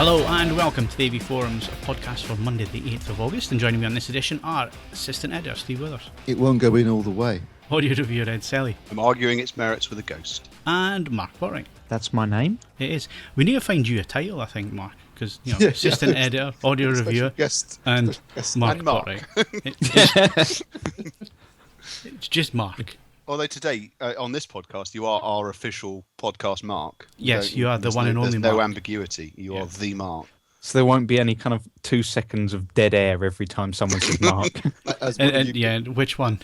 Hello and welcome to the AVForums, a podcast for Monday the 8th of August, and joining me on this edition are Assistant Editor Steve Withers. It won't go in all the way. Audio Reviewer Ed Selley. I'm arguing its merits with a ghost. And Mark Botwright. That's my name. It is. We need to find you a title, I think, Mark, because, you know, Assistant Editor, Audio Reviewer, guest, and Mark Botwright. It's just Mark. Although today, on this podcast, you are our official podcast Mark. Yes, you are the one and only Mark. Mark. There's no ambiguity. You are the Mark. So there won't be any kind of 2 seconds of dead air every time someone says Mark. Which one?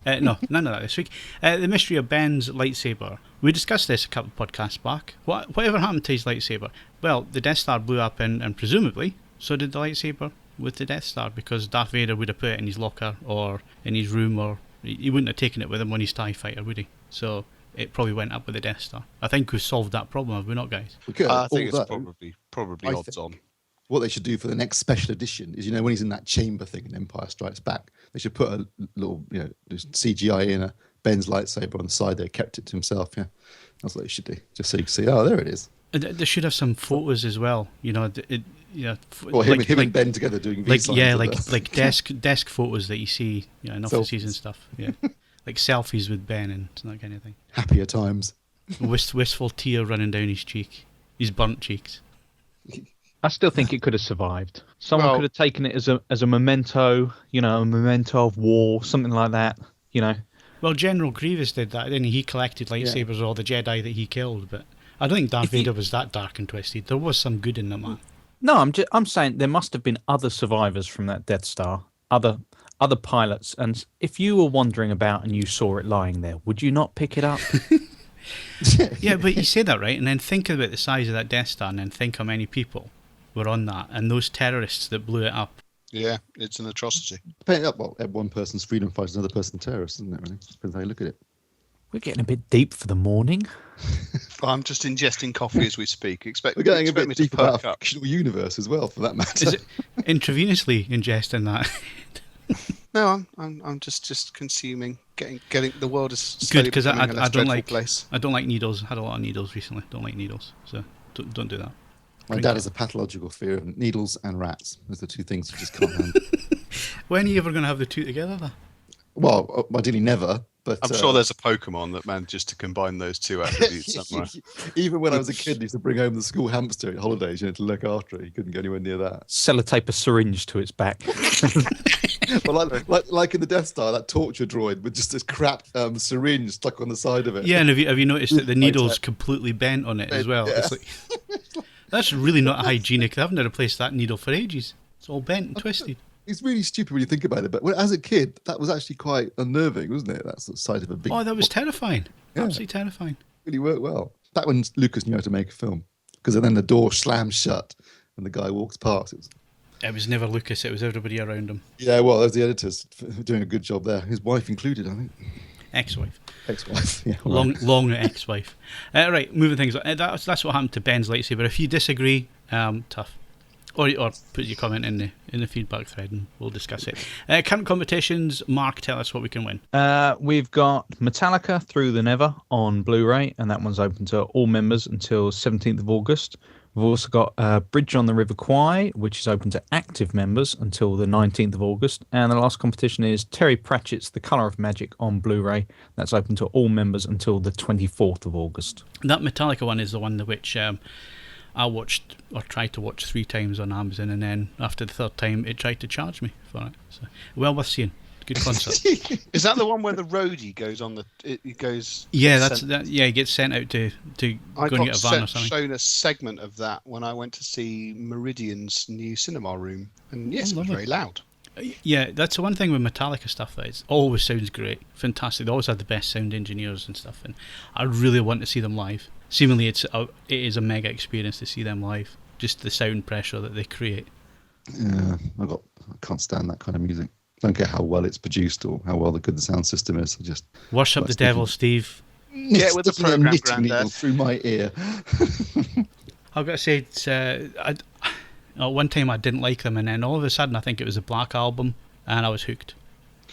No, none of that this week. The mystery of Ben's lightsaber. We discussed this a couple of podcasts back. Whatever happened to his lightsaber? Well, the Death Star blew up, and presumably so did the lightsaber with the Death Star, because Darth Vader would have put it in his locker or in his room, or he wouldn't have taken it with him on his TIE fighter, would he? So it probably went up with the Death Star. I think we've solved that problem, have we not, guys? I think it's probably odds on. What they should do for the next special edition is, when he's in that chamber thing in Empire Strikes Back, they should put a little, CGI in a Ben's lightsaber on the side there, kept it to himself. Yeah, that's what they should do, just so you can see. Oh, there it is. They should have some photos as well. Or him and Ben together doing like desk photos that you see, in offices and stuff. Yeah, like selfies with Ben and that kind of thing. Happier times. Wistful tear running down his cheek, his burnt cheeks. I still think it could have survived. Someone could have taken it as a memento, a memento of war, something like that. Well, General Grievous did that, didn't he? He collected lightsabers of all the Jedi that he killed, but I don't think Darth Vader was that dark and twisted. There was some good in that man. No, I'm saying there must have been other survivors from that Death Star, other pilots, and if you were wandering about and you saw it lying there, would you not pick it up? Yeah, but you say that, right? And then think about the size of that Death Star, and then think how many people were on that, and those terrorists that blew it up. Yeah, it's an atrocity. One person's freedom fighter is another person's terrorist, isn't it, really? Depends how you look at it. We're getting a bit deep for the morning. I'm just ingesting coffee as we speak. We're getting a bit me deep to about perk a fictional universe as well, for that matter. Is it intravenously ingesting that? No, I'm just consuming, getting the world is good, because I don't like place. I don't like needles. I had a lot of needles recently. Don't like needles, so don't do that. My dad has a pathological fear of needles and rats. Those are the two things you just can't handle. When are you ever going to have the two together, though? Well, ideally never. But I'm sure there's a Pokemon that manages to combine those two attributes somewhere. Even when I was a kid, I used to bring home the school hamster at holidays, to look after it. You couldn't go anywhere near that. Sellotape a syringe to its back. Well, like in the Death Star, that torture droid with just this crap syringe stuck on the side of it. Yeah, and have you noticed that the needle's completely bent on it as well? Yeah. It's like, that's really not hygienic. They haven't replaced that needle for ages. It's all bent and twisted. It's really stupid when you think about it, but as a kid, that was actually quite unnerving, wasn't it? That's the side of a big... Oh, that was terrifying. Yeah. Absolutely terrifying. Really worked well. Back when Lucas knew how to make a film, because then the door slams shut and the guy walks past. It was never Lucas, it was everybody around him. Yeah, well, there's the editors doing a good job there. His wife included, I think. Ex-wife, yeah. Right. Long ex-wife. Right, moving things on. That's what happened to Ben's lightsaber. If you disagree, tough. Or put your comment in the feedback thread and we'll discuss it. Current competitions, Mark, tell us what we can win. We've got Metallica Through the Never on Blu-ray, and that one's open to all members until 17th of August. We've also got Bridge on the River Kwai, which is open to active members until the 19th of August. And the last competition is Terry Pratchett's The Colour of Magic on Blu-ray. That's open to all members until the 24th of August. That Metallica one is the one which... I watched or tried to watch 3 times on Amazon, and then after the 3rd time it tried to charge me for it. So, well worth seeing. Good concert. Is that the one where the roadie goes on the? It goes. Yeah, that's that. Yeah, he gets sent out to go and get a van or something. I got shown a segment of that when I went to see Meridian's new cinema room, and yes, it was very loud. Yeah, that's the one thing with Metallica stuff. That it always sounds great, fantastic. They always have the best sound engineers and stuff, and I really want to see them live. Seemingly, it is a mega experience to see them live. Just the sound pressure that they create. Yeah, I can't stand that kind of music. I don't care how well it's produced or how well the sound system is. I just worship the devil, Steve. Get with the program, Grandad. Through my ear. I've got to say, it's, one time I didn't like them, and then all of a sudden I think it was a Black Album, and I was hooked.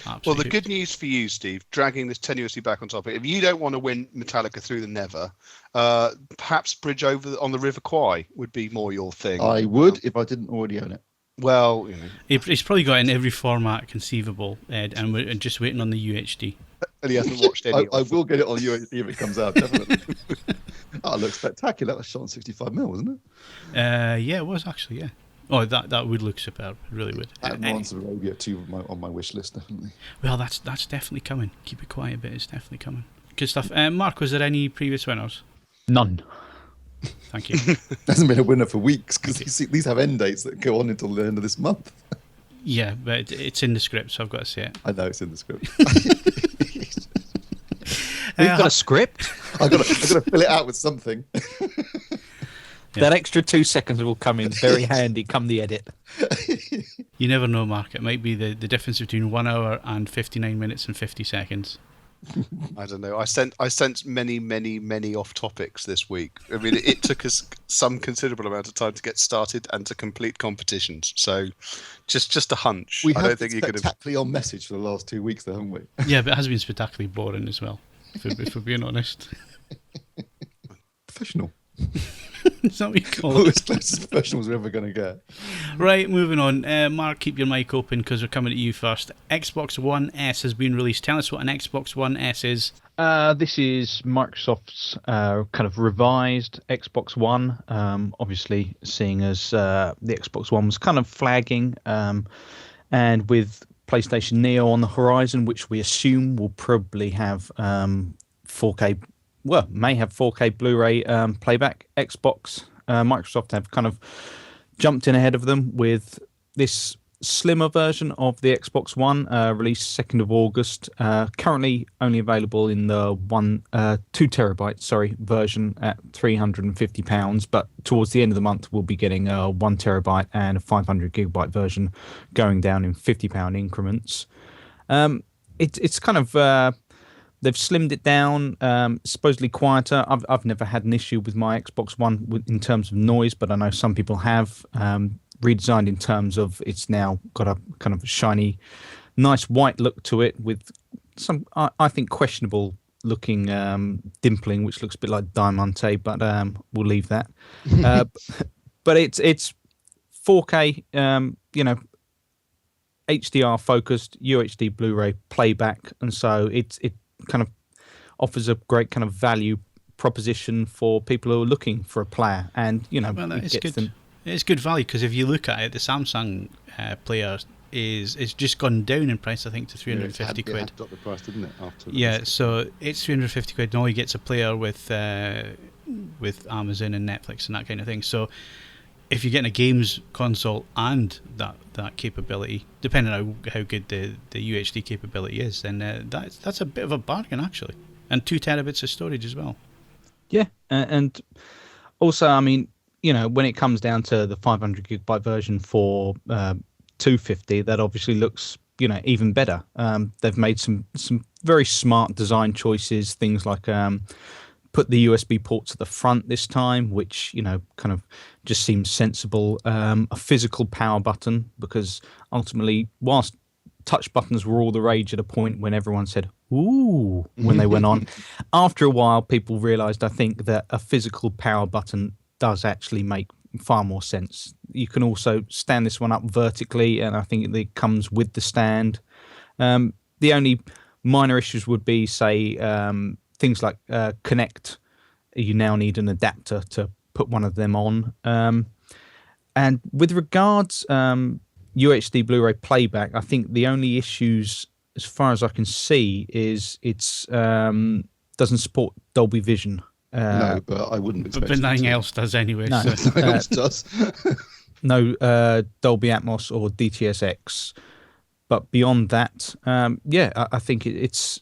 Absolutely. Well, the good news for you, Steve, dragging this tenuously back on topic, if you don't want to win Metallica through the Never, perhaps Bridge on the River Kwai would be more your thing. I would if I didn't already own it. Well, He's probably got it in every format conceivable, Ed, and we're just waiting on the UHD. And he hasn't watched any. I will get it on UHD if it comes out, definitely. Oh, it looks spectacular. That was shot on 65mm, wasn't it? Yeah, it was actually, yeah. Oh, that would look superb. It really would. And Lawrence of Arabia too on my wish list, definitely. Well, that's definitely coming. Keep it quiet a bit. It's definitely coming. Good stuff. Mark, was there any previous winners? None. Thank you. Hasn't been a winner for weeks because these have end dates that go on until the end of this month. Yeah, but it's in the script, so I've got to say it. I know it's in the script. We've got a script. I've got to fill it out with something. That extra 2 seconds will come in very handy come the edit. You never know, Mark. It might be the difference between 1 hour and 59 minutes and 50 seconds. I don't know. I sent many off topics this week. I mean, it took us some considerable amount of time to get started and to complete competitions. So, just a hunch. We I have don't think been you could have. spectacularly on message for the last 2 weeks, though, haven't we? Yeah, but it has been spectacularly boring as well, if we're being honest. Professional. Is that what you call it? As close as professionals we're ever going to get. Right, moving on. Mark, keep your mic open because we're coming to you first. Xbox One S has been released. Tell us what an Xbox One S is. This is Microsoft's kind of revised Xbox One. Obviously, seeing as the Xbox One was kind of flagging, and with PlayStation Neo on the horizon, which we assume will probably have 4K. Well, may have 4K Blu-ray playback. Microsoft have kind of jumped in ahead of them with this slimmer version of the Xbox One, released 2nd of August. Currently only available in the 2 terabyte version at £350, but towards the end of the month we'll be getting a 1 terabyte and a 500 gigabyte version going down in £50 increments. It's kind of they've slimmed it down, supposedly quieter. I've never had an issue with my Xbox One in terms of noise, but I know some people have. Redesigned in terms of it's now got a kind of shiny, nice white look to it with some, I think, questionable looking dimpling, which looks a bit like Diamante, but we'll leave that. But it's 4K, HDR focused, UHD Blu-ray playback, and so it kind of offers a great kind of value proposition for people who are looking for a player, and well, that is good. It's good value because if you look at it, the Samsung player is just gone down in price. I think to 350 quid. It dropped the price, didn't it? Yeah, so it's 350 quid, and all you get's a player with Amazon and Netflix and that kind of thing. So if you're getting a games console and that capability, depending on how good the UHD capability is, then that's a bit of a bargain actually, and 2 terabits of storage as well. Yeah, and also, I mean, when it comes down to the 500 gigabyte version for 250, that obviously looks even better. They've made some very smart design choices, things like put the USB ports at the front this time, which kind of just seems sensible. A physical power button, because ultimately, whilst touch buttons were all the rage at a point when everyone said "ooh" when they went on, after a while people realised, I think, that a physical power button does actually make far more sense. You can also stand this one up vertically, and I think it comes with the stand. The only minor issues would be, say, things like Connect. You now need an adapter to put one of them on. And with regards UHD Blu-ray playback, I think the only issues, as far as I can see, is it's doesn't support Dolby Vision. No, but I wouldn't expect but nothing else does anyway. No, so. Nothing else does. No Dolby Atmos or DTSX. But beyond that, I think it's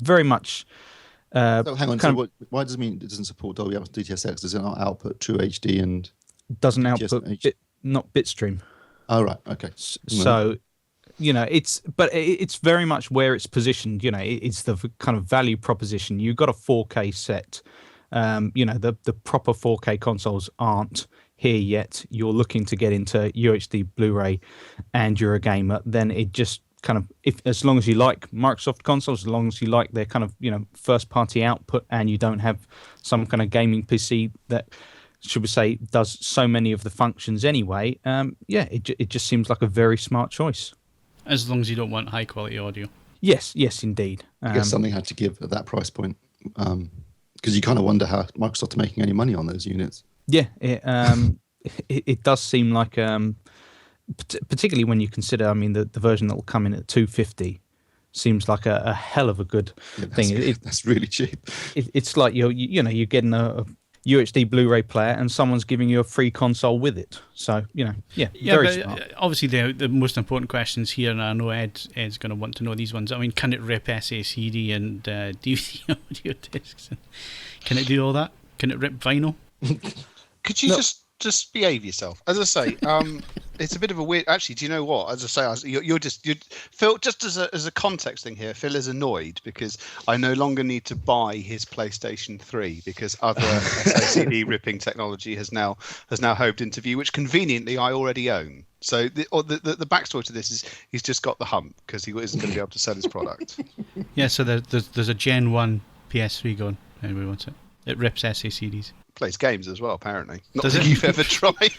very much. So hang on. So why does it mean it doesn't support Dolby Atmos DTSX? Does it not output True HD and doesn't output not bitstream? Oh right, okay. So it's very much where it's positioned. It's the kind of value proposition. You've got a 4K set. The proper 4K consoles aren't here yet. You're looking to get into UHD Blu-ray, and you're a gamer. Then it just kind of, if as long as you like Microsoft consoles, as long as you like their kind of first party output, and you don't have some kind of gaming PC that, should we say, does so many of the functions anyway, it just seems like a very smart choice. As long as you don't want high quality audio. Yes, indeed. I guess something had to give at that price point, because you kind of wonder how Microsoft are making any money on those units. Yeah, it does seem like, particularly when you consider, I mean, the version that will come in at $250 seems like a hell of a good thing. That's really cheap. It's like you're getting a UHD Blu-ray player, and someone's giving you a free console with it. So very smart. Obviously, the most important questions here, and I know Ed's going to want to know these ones. I mean, can it rip SACD and DVD audio discs? Can it do all that? Can it rip vinyl? Could you just behave yourself? As I say, it's a bit of a weird. Actually, do you know what? As I say, you're Phil. Just as a context thing here, Phil is annoyed because I no longer need to buy his PlayStation 3 because other SACD ripping technology has now hobed into view, which conveniently I already own. So the backstory to this is he's just got the hump because he isn't going to be able to sell his product. Yeah. So there's a Gen 1 PS3 going. Anybody wants it? It rips SACDs. Plays games as well, apparently. Not Does that it? you've ever tried.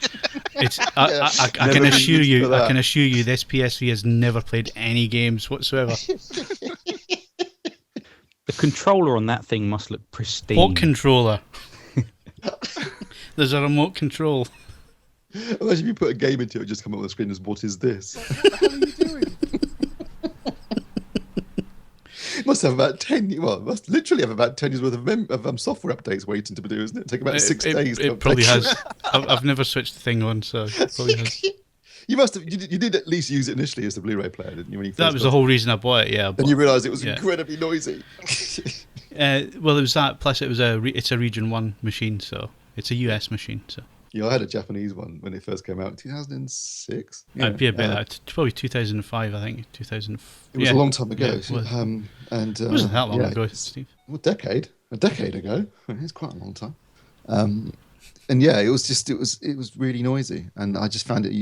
I can assure you. I can assure you, this PS3 has never played any games whatsoever. The controller on that thing must look pristine. What controller? There's a remote control. Imagine if you put a game into it, just come up on the screen as, what is this? What the hell are you doing? It must have about 10. Well, it must literally have about 10 years worth of software updates waiting to be do, isn't it? Take about 6 days. It probably has. I've never switched the thing on, so it probably has. You must have. You did at least use it initially as the Blu-ray player, didn't you? When you That was the whole reason I bought it. Yeah. Then you realised it was incredibly noisy. Well, it was that. Plus, it's a Region 1 machine, so it's a US machine. So. Yeah, I had a Japanese one when it first came out in 2006. Yeah, I'd be a bit probably 2005, I think. 2000. It was a long time ago. Yeah, it was. It wasn't that long ago, Steve. A decade ago. It's quite a long time. And yeah, it was really noisy, and I just found it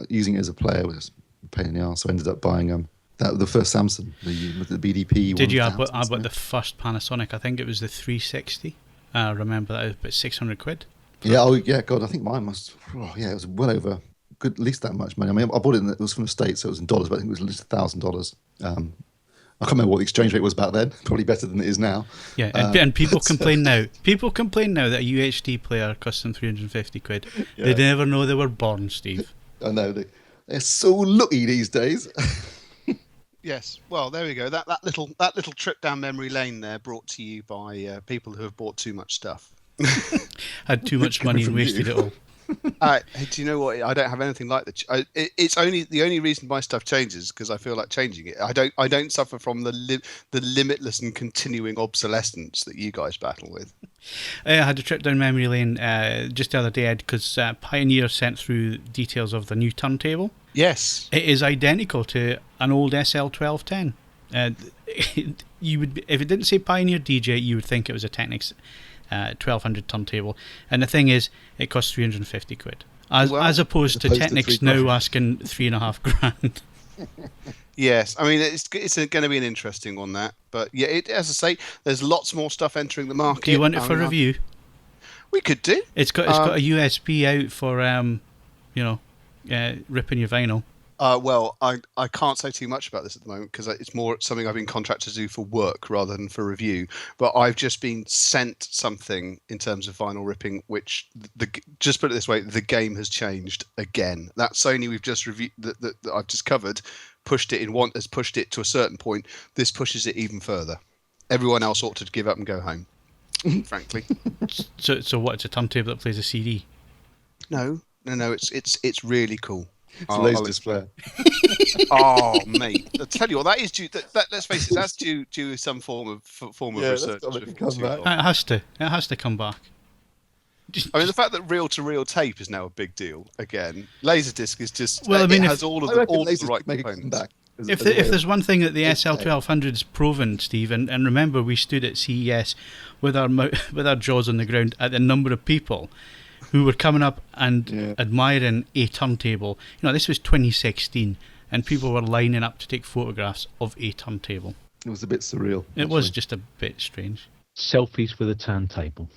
using it as a player was a pain in the arse. So I ended up buying the first Samsung, the BDP. Did you? I bought the first Panasonic. I think it was the 360. I remember that. It was about 600 quid. Yeah, God, I think mine must. It was well over at least that much money. I mean, I bought it. It was from the States, so it was in dollars, but I think it was at least $1,000. I can't remember what the exchange rate was back then. Probably better than it is now. Yeah, and people complain now. People complain now that a UHD player costs them 350 quid. Yeah. They never know they were born, Steve. I know they're so lucky these days. Yes, well, there we go. That little trip down memory lane there, brought to you by people who have bought too much stuff. Had too much money and wasted it all. Hey, do you know what? I don't have anything like that. It's only the only reason my stuff changes because I feel like changing it. I don't suffer from the limitless and continuing obsolescence that you guys battle with. I had a trip down memory lane just the other day, Ed, because Pioneer sent through details of the new turntable. Yes, it is identical to an old SL1210. You would, if it didn't say Pioneer DJ, you would think it was a Technics 1200 turntable, and the thing is, it costs 350 quid, as opposed to Technics now asking $3,500. Yes, I mean it's going to be an interesting one, that, but yeah, as I say, there's lots more stuff entering the market. Do you want it for review? We could do. It's got a USB out for ripping your vinyl. Well, I can't say too much about this at the moment because it's more something I've been contracted to do for work rather than for review. But I've just been sent something in terms of vinyl ripping, which just put it this way, the game has changed again. That Sony we've just reviewed that I've just covered has pushed it to a certain point. This pushes it even further. Everyone else ought to give up and go home, frankly. So what? It's a turntable that plays a CD? No. It's really cool. It's a laser display. Oh, mate! I tell you what, that is due. Let's face it, that's due some form of research. It has to come back. I mean, the fact that reel-to-reel tape is now a big deal again. Laserdisc is just. Well, I mean, it has all the right components. If there's one thing that the SL1200's proven, Steve, and remember we stood at CES with our jaws on the ground at the number of people who were coming up and admiring a turntable. This was 2016, and people were lining up to take photographs of a turntable. It was a bit surreal. It was just a bit strange. Selfies with a turntable.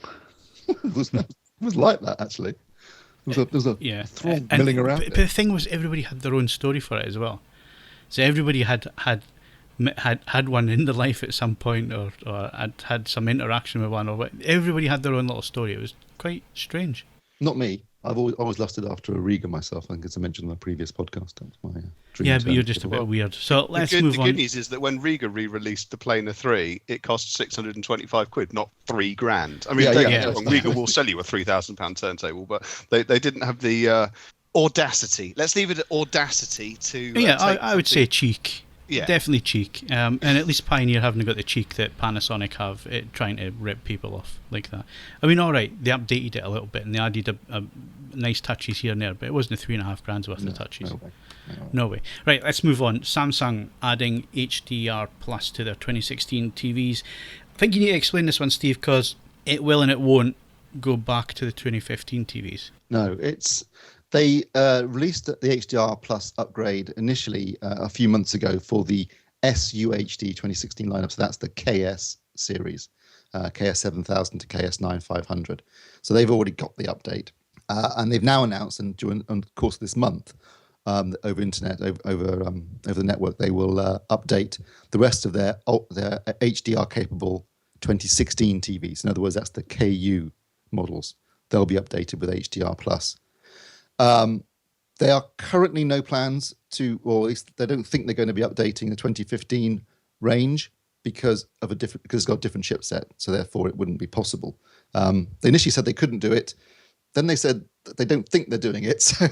It was like that, actually. There was a throng milling around. But the thing was, everybody had their own story for it as well. So everybody had one in their life at some point, or had some interaction with one, or everybody had their own little story. It was quite strange. Not me. I've always lusted after a Riga myself. I think as I mentioned on the previous podcast, that was my dream. Yeah, but you're just a bit weird. So let's move on. The good news is that when Riga re-released the Planer 3, it cost £625, not £3,000. I mean, don't get me wrong, Riga will sell you a £3,000 turntable, but they didn't have the audacity. Let's leave it at audacity to. I would say cheek. Yeah. Definitely cheek. And at least Pioneer haven't got the cheek that Panasonic have, trying to rip people off like that. I mean, all right, they updated it a little bit and they added a nice touches here and there, but it wasn't £3,500 worth of touches. No way. Right, let's move on. Samsung adding HDR Plus to their 2016 TVs. I think you need to explain this one, Steve, because it will and it won't go back to the 2015 TVs. No, they released the HDR Plus upgrade initially a few months ago for the UHD 2016 lineup. So that's the KS series, KS 7000 to KS 9500. So they've already got the update. And they've now announced, and during the course of this month, over internet, over the network, they will update the rest of their HDR capable 2016 TVs. In other words, that's the KU models. They'll be updated with HDR Plus. There are currently no plans to, or at least they don't think they're going to be updating the 2015 range because it's got a different chipset, so therefore it wouldn't be possible. They initially said they couldn't do it. Then they said that they don't think they're doing it. So,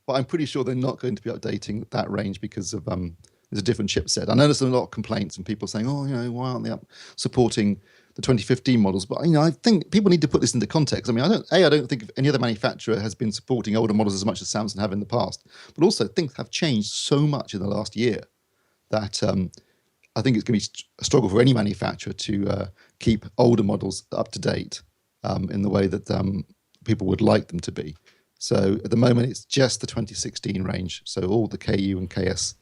but I'm pretty sure they're not going to be updating that range because of there's a different chipset. I know there's a lot of complaints and people saying, why aren't they supporting the 2015 models? But I think people need to put this into context. I mean, I don't think any other manufacturer has been supporting older models as much as Samsung have in the past. But also, things have changed so much in the last year that I think it's going to be a struggle for any manufacturer to keep older models up to date in the way that people would like them to be. So at the moment, it's just the 2016 range. So all the KU and KS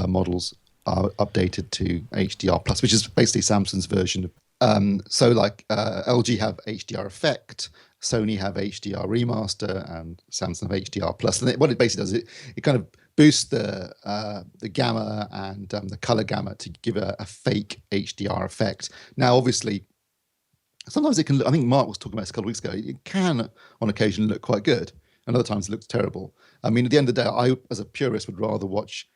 models are updated to HDR Plus, which is basically Samsung's version of. So LG have HDR Effect, Sony have HDR Remaster, and Samsung have HDR Plus. And what it basically does, it kind of boosts the gamma and the color gamma to give a fake HDR effect. Now, obviously, sometimes it can look, I think Mark was talking about this a couple of weeks ago, it can on occasion look quite good, and other times it looks terrible. I mean, at the end of the day, I, as a purist, would rather watch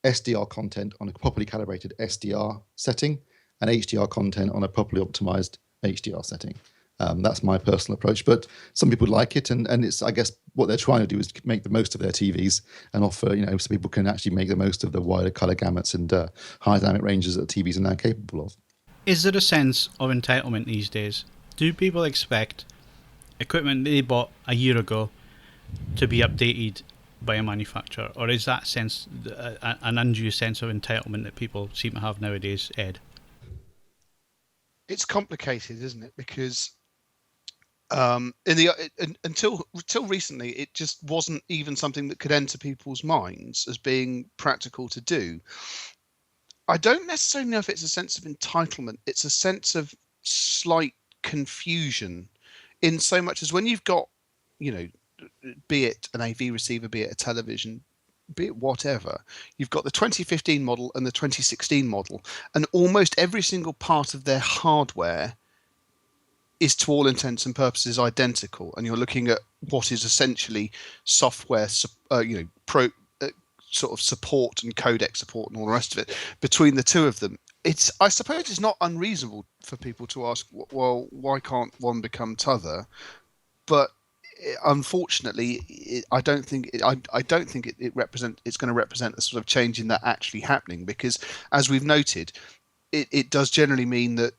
SDR content on a properly calibrated SDR setting and HDR content on a properly optimized HDR setting. That's my personal approach, but some people like it, and it's, I guess, what they're trying to do is make the most of their TVs and offer, so people can actually make the most of the wider color gamuts and high dynamic ranges that TVs are now capable of. Is there a sense of entitlement these days? Do people expect equipment they bought a year ago to be updated by a manufacturer, or is that sense an undue sense of entitlement that people seem to have nowadays, Ed? It's complicated, isn't it? Because until recently, it just wasn't even something that could enter people's minds as being practical to do. I don't necessarily know if it's a sense of entitlement. It's a sense of slight confusion, in so much as when you've got, be it an AV receiver, be it a television, be it whatever, you've got the 2015 model and the 2016 model, and almost every single part of their hardware is, to all intents and purposes, identical. And you're looking at what is essentially software, sort of support and codec support and all the rest of it between the two of them. I suppose it's not unreasonable for people to ask, well, why can't one become t'other? But unfortunately, I don't think it's going to represent a sort of change in that actually happening, because, as we've noted, it does generally mean that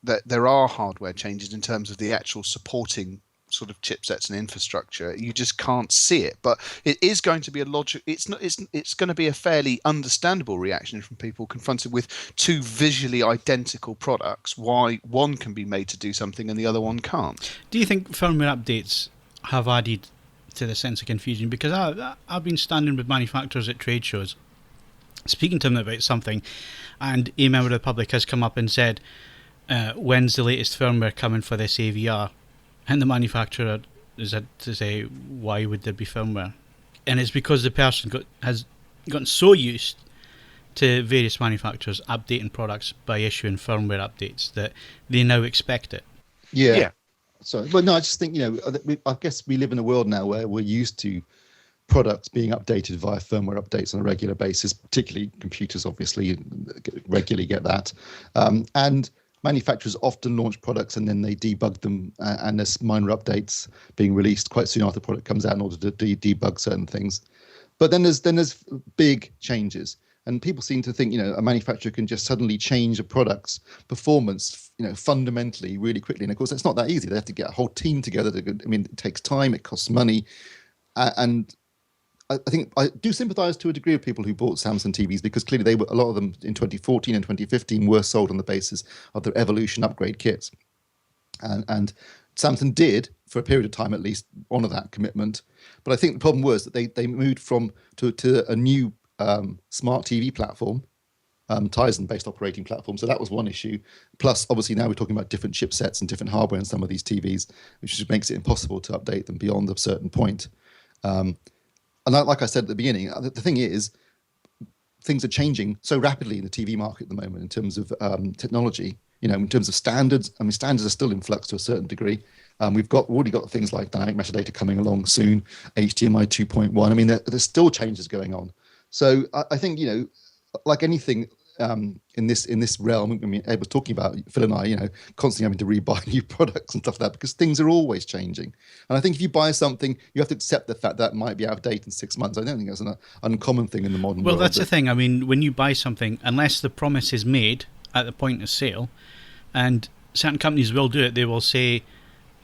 that there are hardware changes in terms of the actual supporting sort of chipsets and infrastructure. You just can't see it, but it is going to be it's going to be a fairly understandable reaction from people confronted with two visually identical products, why one can be made to do something and the other one can't. Do you think firmware updates have added to the sense of confusion, because I've been standing with manufacturers at trade shows, speaking to them about something, and a member of the public has come up and said, when's the latest firmware coming for this AVR? And the manufacturer is had to say, why would there be firmware? And it's because the person has gotten so used to various manufacturers updating products by issuing firmware updates that they now expect it. Yeah. So, but no, I just think, I guess we live in a world now where we're used to products being updated via firmware updates on a regular basis, particularly computers, obviously, regularly get that. And manufacturers often launch products and then they debug them, and there's minor updates being released quite soon after the product comes out in order to debug certain things. But then there's big changes. And people seem to think, a manufacturer can just suddenly change a product's performance, fundamentally really quickly. And of course, it's not that easy. They have to get a whole team together. It takes time, it costs money. And I think I do sympathise to a degree with people who bought Samsung TVs, because clearly a lot of them in 2014 and 2015 were sold on the basis of their Evolution upgrade kits. And Samsung did, for a period of time at least, honour that commitment. But I think the problem was that they moved to a new smart TV platform, Tizen-based operating platform. So that was one issue. Plus, obviously, now we're talking about different chipsets and different hardware in some of these TVs, which just makes it impossible to update them beyond a certain point. And like I said at the beginning, the thing is, things are changing so rapidly in the TV market at the moment in terms of technology, in terms of standards. I mean, standards are still in flux to a certain degree. We've already got things like dynamic metadata coming along soon, HDMI 2.1. I mean, there's still changes going on. So I think, like anything in this realm, I mean, Ed was talking about, Phil and I, constantly having to rebuy new products and stuff like that, because things are always changing. And I think if you buy something, you have to accept the fact that might be out of date in 6 months. I don't think that's an uncommon thing in the modern world. Well, that's the thing. I mean, when you buy something, unless the promise is made at the point of sale, and certain companies will do it, they will say,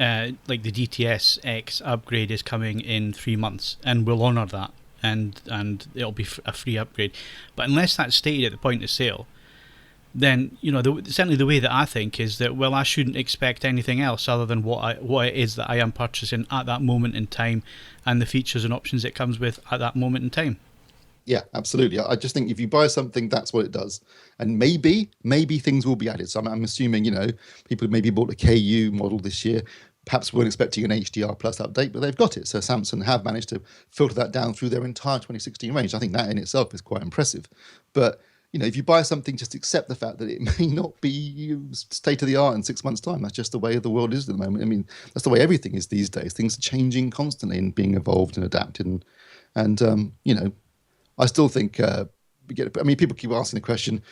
like the DTS X upgrade is coming in 3 months, and we'll honour that. And it'll be a free upgrade. But unless that's stated at the point of sale, then certainly the way that I think is that, well, I shouldn't expect anything else other than what it is that I am purchasing at that moment in time, and the features and options it comes with at that moment in time. Yeah, absolutely. I just think if you buy something, that's what it does. And maybe things will be added. So I'm assuming, people who maybe bought a KU model this year perhaps weren't expecting an HDR Plus update, but they've got it. So Samsung have managed to filter that down through their entire 2016 range. I think that in itself is quite impressive. But, if you buy something, just accept the fact that it may not be state of the art in 6 months' time. That's just the way the world is at the moment. I mean, that's the way everything is these days. Things are changing constantly and being evolved and adapted. And I still think, people keep asking the question,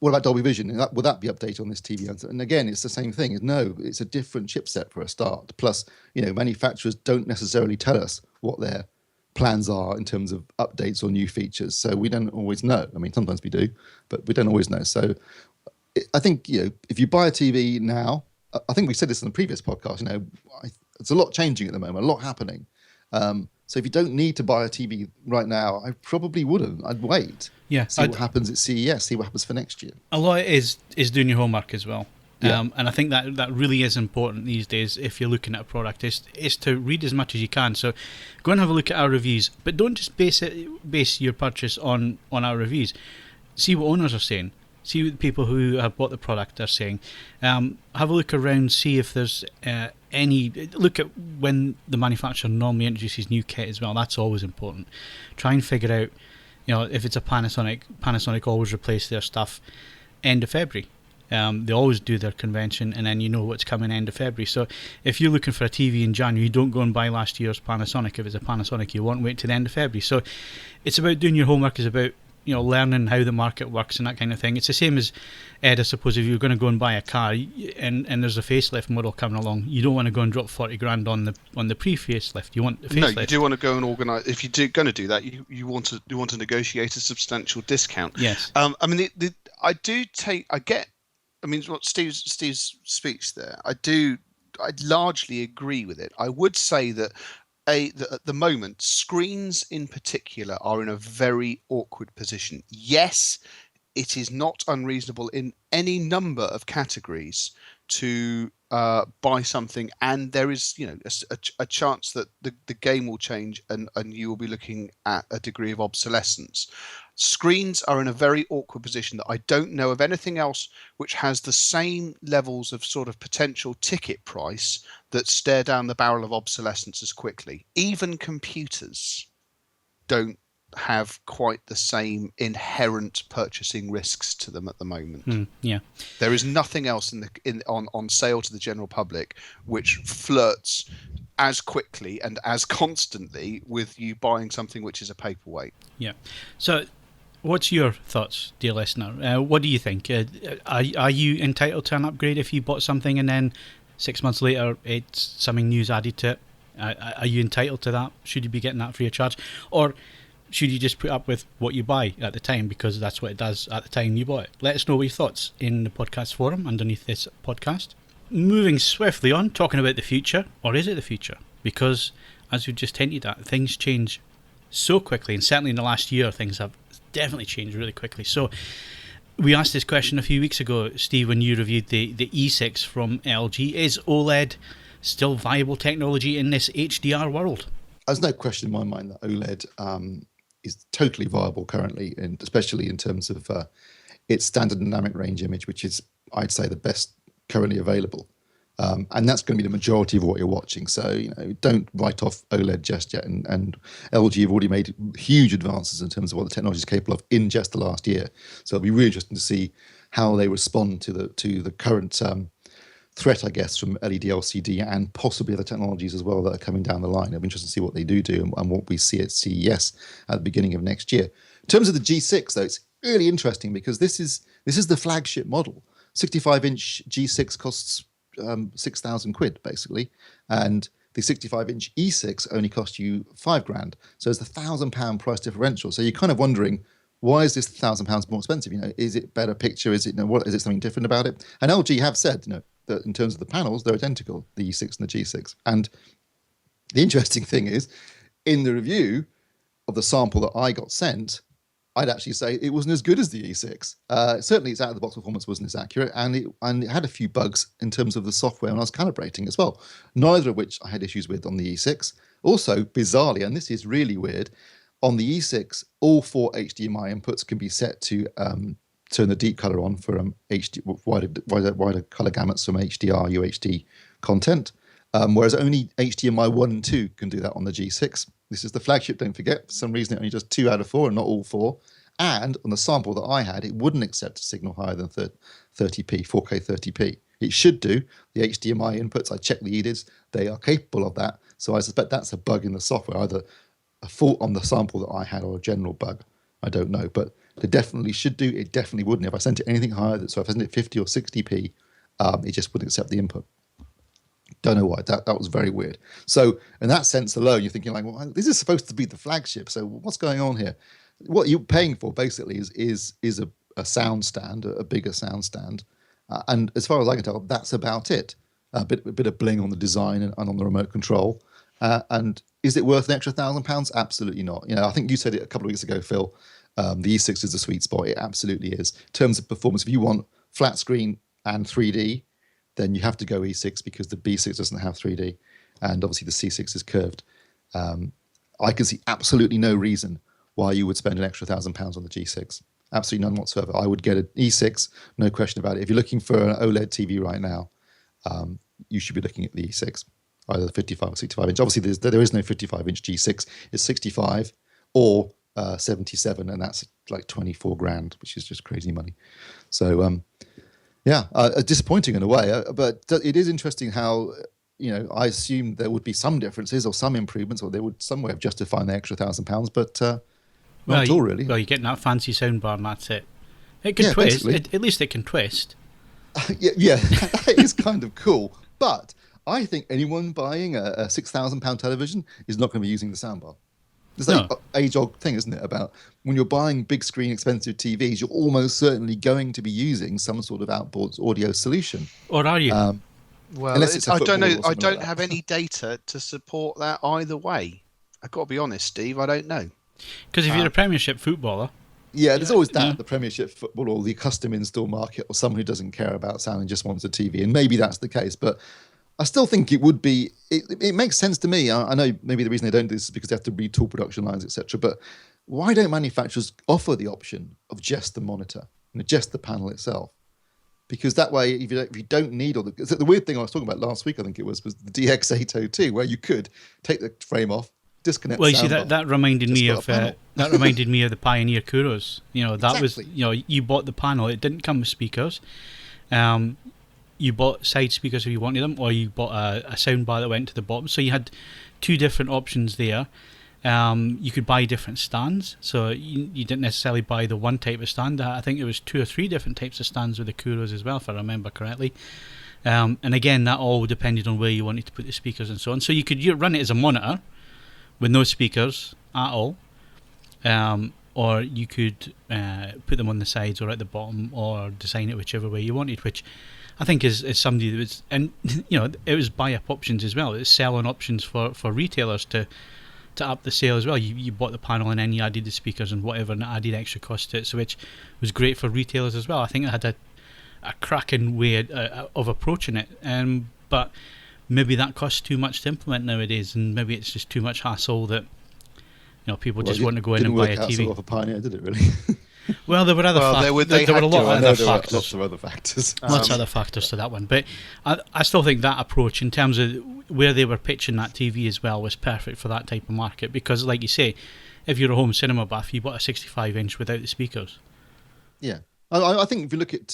what about Dolby Vision? Will that be updated on this TV? And again, it's the same thing. No, it's a different chipset for a start. Plus, manufacturers don't necessarily tell us what their plans are in terms of updates or new features. So we don't always know. I mean, sometimes we do, but we don't always know. So I think, if you buy a TV now, I think we said this in the previous podcast, it's a lot changing at the moment, a lot happening. So if you don't need to buy a TV right now, I probably wouldn't. I'd wait. Yeah. See what happens at CES, see what happens for next year. A lot is doing your homework as well. Yeah. And I think that really is important these days if you're looking at a product, is to read as much as you can. So go and have a look at our reviews, but don't just base your purchase on our reviews. See what owners are saying. See what people who have bought the product are saying. Have a look around, see if there's look at when the manufacturer normally introduces new kit as well. That's always important. Try and figure out, if it's a Panasonic always replace their stuff end of February. They always do their convention, and then what's coming end of February. So if you're looking for a TV in January, you don't go and buy last year's Panasonic. If it's a Panasonic, you won't wait till the end of February. So it's about doing your homework. It's about learning how the market works and that kind of thing. It's the same as, Ed, I suppose, if you're going to go and buy a car and there's a facelift model coming along, you don't want to go and drop 40 grand on the pre-facelift. You want the facelift. No, you do want to go and organise. If you're going to do that, you want to negotiate a substantial discount. Yes. What Steve's speech there, I largely agree with it. I would say that at the moment, screens in particular are in a very awkward position. Yes, it is not unreasonable in any number of categories to buy something and there is, a chance that the game will change and you will be looking at a degree of obsolescence. Screens are in a very awkward position that I don't know of anything else which has the same levels of sort of potential ticket price that stare down the barrel of obsolescence as quickly. Even computers don't have quite the same inherent purchasing risks to them at the moment. Yeah, there is nothing else on sale to the general public which flirts as quickly and as constantly with you buying something which is a paperweight. Yeah. So, what's your thoughts, dear listener? What do you think? Are you entitled to an upgrade if you bought something and then 6 months later it's something new's added to it? Are you entitled to that? Should you be getting that free of charge, or should you just put up with what you buy at the time because that's what it does at the time you bought it? Let us know your thoughts in the podcast forum underneath this podcast. Moving swiftly on, talking about the future, or is it the future? Because, as we just hinted at, things change so quickly, and certainly in the last year, things have definitely changed really quickly. So, we asked this question a few weeks ago, Steve, when you reviewed the E6 from LG. Is OLED still viable technology in this HDR world? There's no question in my mind that OLED is totally viable currently, and especially in terms of its standard dynamic range image, which is, I'd say, the best currently available. And that's going to be the majority of what you're watching. So, don't write off OLED just yet. And LG have already made huge advances in terms of what the technology is capable of in just the last year. So it'll be really interesting to see how they respond to the current threat, I guess, from LED LCD and possibly other technologies as well that are coming down the line. It'll be interesting to see what they do and what we see at CES at the beginning of next year. In terms of the G6, though, it's really interesting because this is the flagship model. 65-inch G6 costs 6,000 quid, basically, and the 65-inch E6 only cost you £5,000. So it's £1,000 price differential. So you're kind of wondering, why is this £1,000 more expensive? Is it better picture? Is it what? Is it something different about it? And LG have said, that in terms of the panels, they're identical, the E6 and the G6. And the interesting thing is, in the review of the sample that I got sent, I'd actually say it wasn't as good as the E6. Certainly its out-of-the-box performance wasn't as accurate, and it had a few bugs in terms of the software when I was calibrating as well, neither of which I had issues with on the E6. Also, bizarrely, and this is really weird, on the E6, all 4 HDMI inputs can be set to turn the deep color on for wider color gamuts from HDR, UHD content, whereas only HDMI 1 and 2 can do that on the G6. This is the flagship, don't forget. For some reason, it only does 2 out of 4 and not all 4. And on the sample that I had, it wouldn't accept a signal higher than 30p, 4K 30p. It should do. The HDMI inputs, I checked the EDIDs, they are capable of that. So I suspect that's a bug in the software, either a fault on the sample that I had or a general bug. I don't know, but they definitely should do. It definitely wouldn't. If I sent it anything higher, so if I sent it 50 or 60p, it just wouldn't accept the input. Don't know why. That was very weird. So in that sense alone, you're thinking like, well, this is supposed to be the flagship. So what's going on here? What you're paying for basically is a sound stand, a bigger sound stand, and as far as I can tell, that's about it. A bit of bling on the design and on the remote control. And is it worth an extra £1,000? Absolutely not. I think you said it a couple of weeks ago, Phil. The E6 is the sweet spot. It absolutely is. In terms of performance, if you want flat screen and 3D, then you have to go E6 because the B6 doesn't have 3D, and obviously the C6 is curved. I can see absolutely no reason why you would spend an extra £1,000 on the G6. Absolutely none whatsoever. I would get an E6, no question about it. If you're looking for an OLED TV right now, you should be looking at the E6, either the 55 or 65 inch. Obviously, there is no 55 inch G6. It's 65 or 77, and that's like 24 grand, which is just crazy money. So, disappointing in a way, but it is interesting how, I assumed there would be some differences or some improvements, or there would some way of justifying the extra £1,000, but not at all, really. Well, you're getting that fancy soundbar, and that's it. It can twist. At least it can twist. Yeah, that is kind of cool. But I think anyone buying a £6,000 television is not going to be using the soundbar. There's that age-old thing, isn't it, about when you're buying big screen, expensive TVs, you're almost certainly going to be using some sort of outboard audio solution. Or are you? Well, I don't know. I don't have any data to support that either way. I've got to be honest, Steve. I don't know. Because if you're a Premiership footballer, Yeah, there's always that, the Premiership football or the custom install market or someone who doesn't care about sound and just wants a TV. And maybe that's the case. But I still think it would be, it makes sense to me. I know maybe the reason they don't do this is because they have to retool production lines, etc. But why don't manufacturers offer the option of just the monitor, just the panel itself? Because that way, if you don't need all the weird thing I was talking about last week, I think it was the DX802, where you could take the frame off, disconnect. Well, you see, that reminded me of the Pioneer Kuros. That was, you bought the panel. It didn't come with speakers. You bought side speakers if you wanted them, or you bought a sound bar that went to the bottom. So you had two different options there. You could buy different stands, so you didn't necessarily buy the one type of stand. I think it was 2 or 3 different types of stands with the Kuros as well, if I remember correctly. And again, that all depended on where you wanted to put the speakers and so on. So you could run it as a monitor with no speakers at all, or you could put them on the sides or at the bottom, or design it whichever way you wanted, which I think is somebody that was, and it was buy-up options as well. It's selling options for retailers to up the sale as well. You bought the panel and then you added the speakers and whatever, and it added extra cost to it, so which was great for retailers as well. I think it had a cracking way of approaching it, but maybe that costs too much to implement nowadays, and maybe it's just too much hassle that people just want to go in and buy a TV. Didn't work out so well for Pioneer, did it really? Well, there were other factors. There were a lot of other factors. Lots of other factors. Lots of other factors to that one. But I still think that approach, in terms of where they were pitching that TV as well, was perfect for that type of market. Because, like you say, if you're a home cinema buff, you bought a 65-inch without the speakers. Yeah. I think if you look at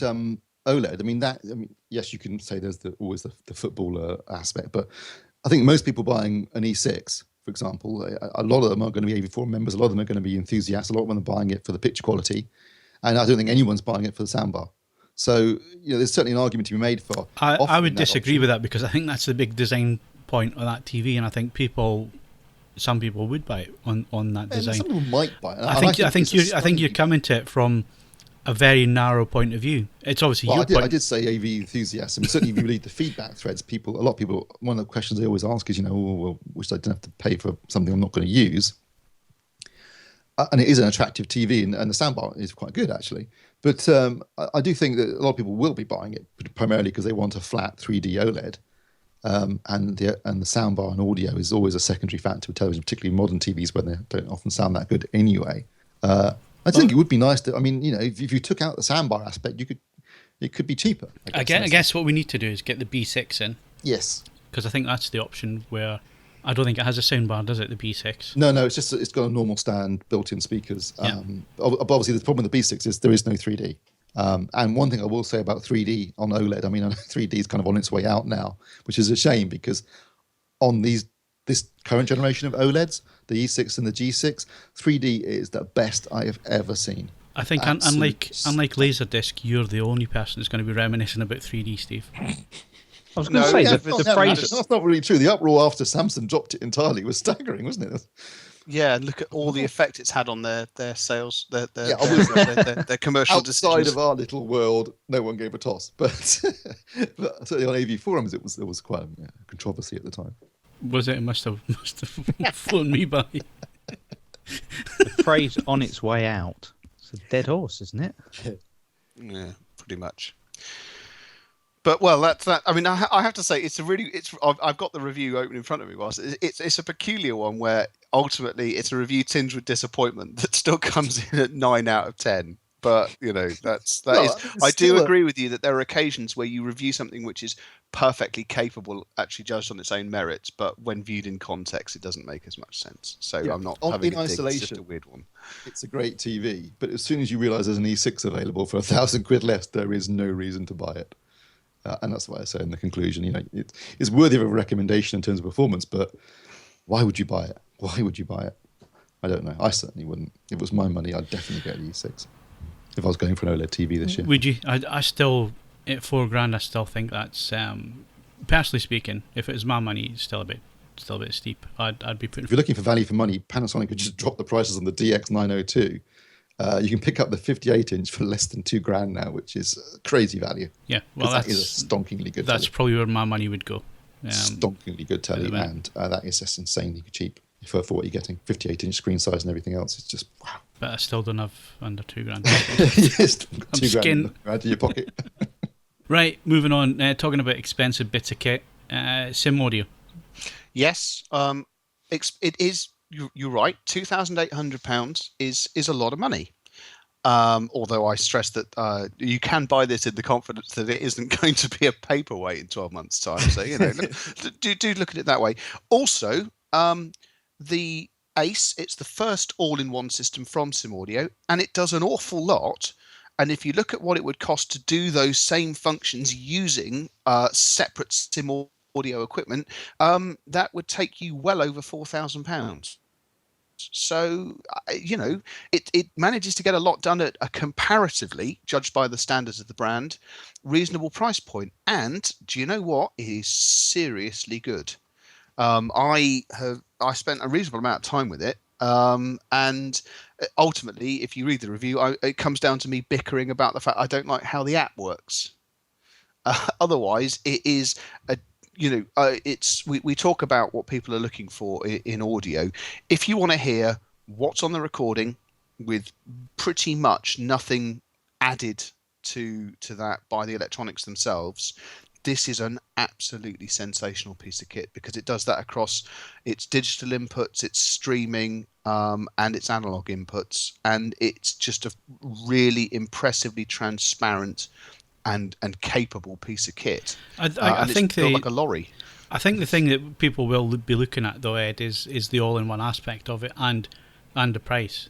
OLED, yes, you can say there's always the footballer aspect, but I think most people buying an E6, for example, a lot of them are going to be AV4 members, a lot of them are going to be enthusiasts, a lot of them are buying it for the picture quality, and I don't think anyone's buying it for the soundbar. So there's certainly an argument to be made for. I would disagree with that, because I think that's the big design point of that TV, and I think some people would buy it on that design. Some people might buy it. I think you're coming to it from a very narrow point of view. It's obviously I did say AV enthusiasts. I mean, certainly if you read the feedback threads, a lot of people, one of the questions they always ask is, wish I didn't have to pay for something I'm not going to use. And it is an attractive TV, and the soundbar is quite good, actually. But I do think that a lot of people will be buying it primarily because they want a flat 3D OLED. And the soundbar and audio is always a secondary factor with television, particularly modern TVs, when they don't often sound that good anyway. I think it would be nice to. I mean, if you took out the soundbar aspect, it could be cheaper. I guess what we need to do is get the B6 in. Yes, because I think that's the option where I don't think it has a soundbar, does it? The B6. No, it's got a normal stand, built-in speakers. Yeah. Obviously, the problem with the B6 is there is no 3D. And one thing I will say about 3D on OLED, I know 3D is kind of on its way out now, which is a shame, because on this current generation of OLEDs, the E6 and the G6, 3D is the best I have ever seen. I think unlike Laserdisc, you're the only person that's going to be reminiscing about 3D, Steve. I was going to say the phrase. That's not really true. The uproar after Samsung dropped it entirely was staggering, wasn't it? Yeah, look at all the effect it's had on their sales, their commercial Outside decisions. of our little world, no one gave a toss. But certainly on AVForums, there was quite a controversy at the time. Was it? It must have flown me by. The phrase "on its way out." It's a dead horse, isn't it? Yeah, pretty much. But well, that's that. I mean, I have to say, I've got the review open in front of me. It's a peculiar one where ultimately it's a review tinged with disappointment that still comes in at 9 out of 10. But I do agree with you that there are occasions where you review something which is perfectly capable, actually judged on its own merits, but when viewed in context, it doesn't make as much sense. So I'm not having in a dig. isolation. It's just a weird one. It's a great TV, but as soon as you realise there's an E6 available for £1,000 less, there is no reason to buy it. And that's why I say in the conclusion, it's worthy of a recommendation in terms of performance, but why would you buy it? Why would you buy it? I don't know. I certainly wouldn't. If it was my money, I'd definitely get the E6 if I was going for an OLED TV this year. Would you? I still, at £4,000, I still think that's, personally speaking, if it was my money, it's still a bit steep. I'd be putting. If you're looking for value for money, Panasonic could just drop the prices on the DX902. You can pick up the 58-inch for less than £2,000 now, which is crazy value. Yeah, well, that is a stonkingly good. That's probably where my money would go. Stonkingly good telly, and that is just insanely cheap for what you're getting. 58-inch screen size and everything else. It's just wow. but I still don't have under £2,000. Yes, I'm £2,000 out of your pocket. Right, moving on. Talking about expensive bits of kit. Simaudio. Yes, it is. You're right. £2,800 is a lot of money. Although I stress that you can buy this in the confidence that it isn't going to be a paperweight in 12 months' time. So, do look at it that way. Also, the Ace, it's the first all-in-one system from Simaudio, and it does an awful lot. And if you look at what it would cost to do those same functions using separate Simaudio equipment, that would take you well over £4,000. So, it manages to get a lot done at a comparatively, judged by the standards of the brand, reasonable price point. And do you know what? It is seriously good. I spent a reasonable amount of time with it. And ultimately, if you read the review, it comes down to me bickering about the fact I don't like how the app works. Otherwise, it is we talk about what people are looking for in audio. If you want to hear what's on the recording with pretty much nothing added to that by the electronics themselves, this is an absolutely sensational piece of kit, because it does that across its digital inputs, its streaming, and its analog inputs, and it's just a really impressively transparent and capable piece of kit. I think it's built like a lorry. I think the thing that people will be looking at, though, Ed, is the all-in-one aspect of it and the price.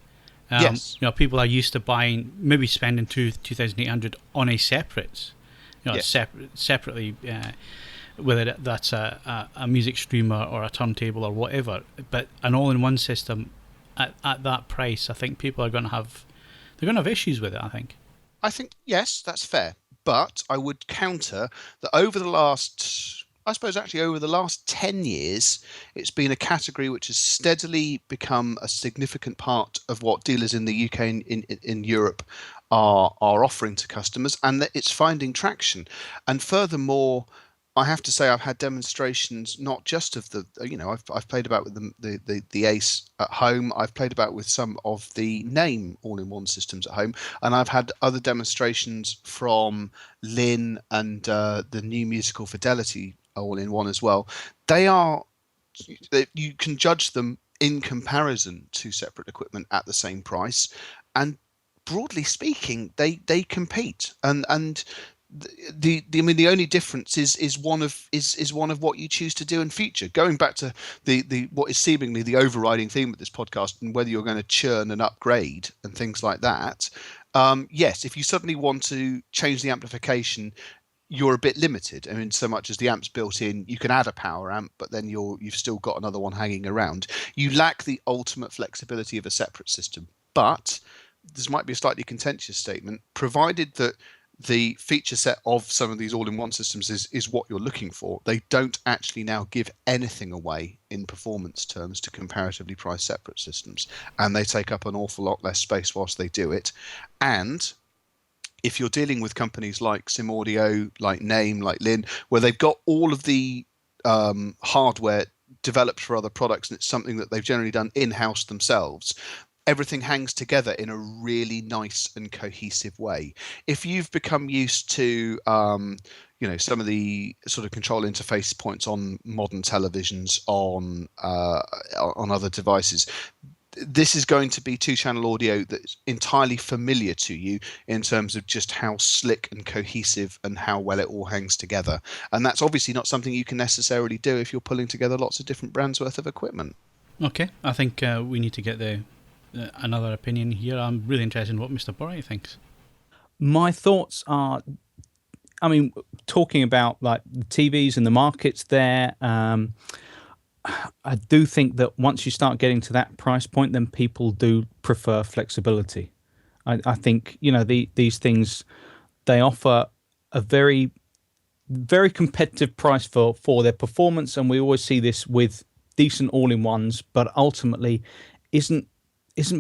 Yes. People are used to buying, maybe spending $2,800 on a separate, Yes. separately, whether that's a music streamer or a turntable or whatever. But an all-in-one system at that price, I think people are going to have issues with it. I think yes, that's fair. But I would counter that over the last 10 years, it's been a category which has steadily become a significant part of what dealers in the UK and in Europe are offering to customers, and that it's finding traction. And furthermore, I have to say I've had demonstrations not just of I've played about with the Ace at home. I've played about with some of the Name all-in-one systems at home, and I've had other demonstrations from Lin and the new Musical Fidelity all-in-one as well. You can judge them in comparison to separate equipment at the same price, and broadly speaking, they compete. And the only difference is one of what you choose to do in future. Going back to the what is seemingly the overriding theme of this podcast, and whether you're going to churn and upgrade and things like that. Yes, if you suddenly want to change the amplification, you're a bit limited. I mean, so much as the amp's built in, you can add a power amp, but then you've still got another one hanging around. You lack the ultimate flexibility of a separate system. But this might be a slightly contentious statement, provided that the feature set of some of these all-in-one systems is what you're looking for. They don't actually now give anything away in performance terms to comparatively priced separate systems, and they take up an awful lot less space whilst they do it. And if you're dealing with companies like Simaudio, like Name, like Lin, where they've got all of the hardware developed for other products, and it's something that they've generally done in-house themselves, everything hangs together in a really nice and cohesive way. If you've become used to, some of the sort of control interface points on modern televisions, on other devices, this is going to be two-channel audio that's entirely familiar to you in terms of just how slick and cohesive and how well it all hangs together. And that's obviously not something you can necessarily do if you're pulling together lots of different brands worth of equipment. Okay, I think we need to get another opinion here. I'm really interested in what Mr. Botwright thinks. My thoughts are, talking about like the TVs and the markets there, I do think that once you start getting to that price point, then people do prefer flexibility. I think, these things, they offer a very, very competitive price for their performance, and we always see this with decent all-in-ones, but ultimately isn't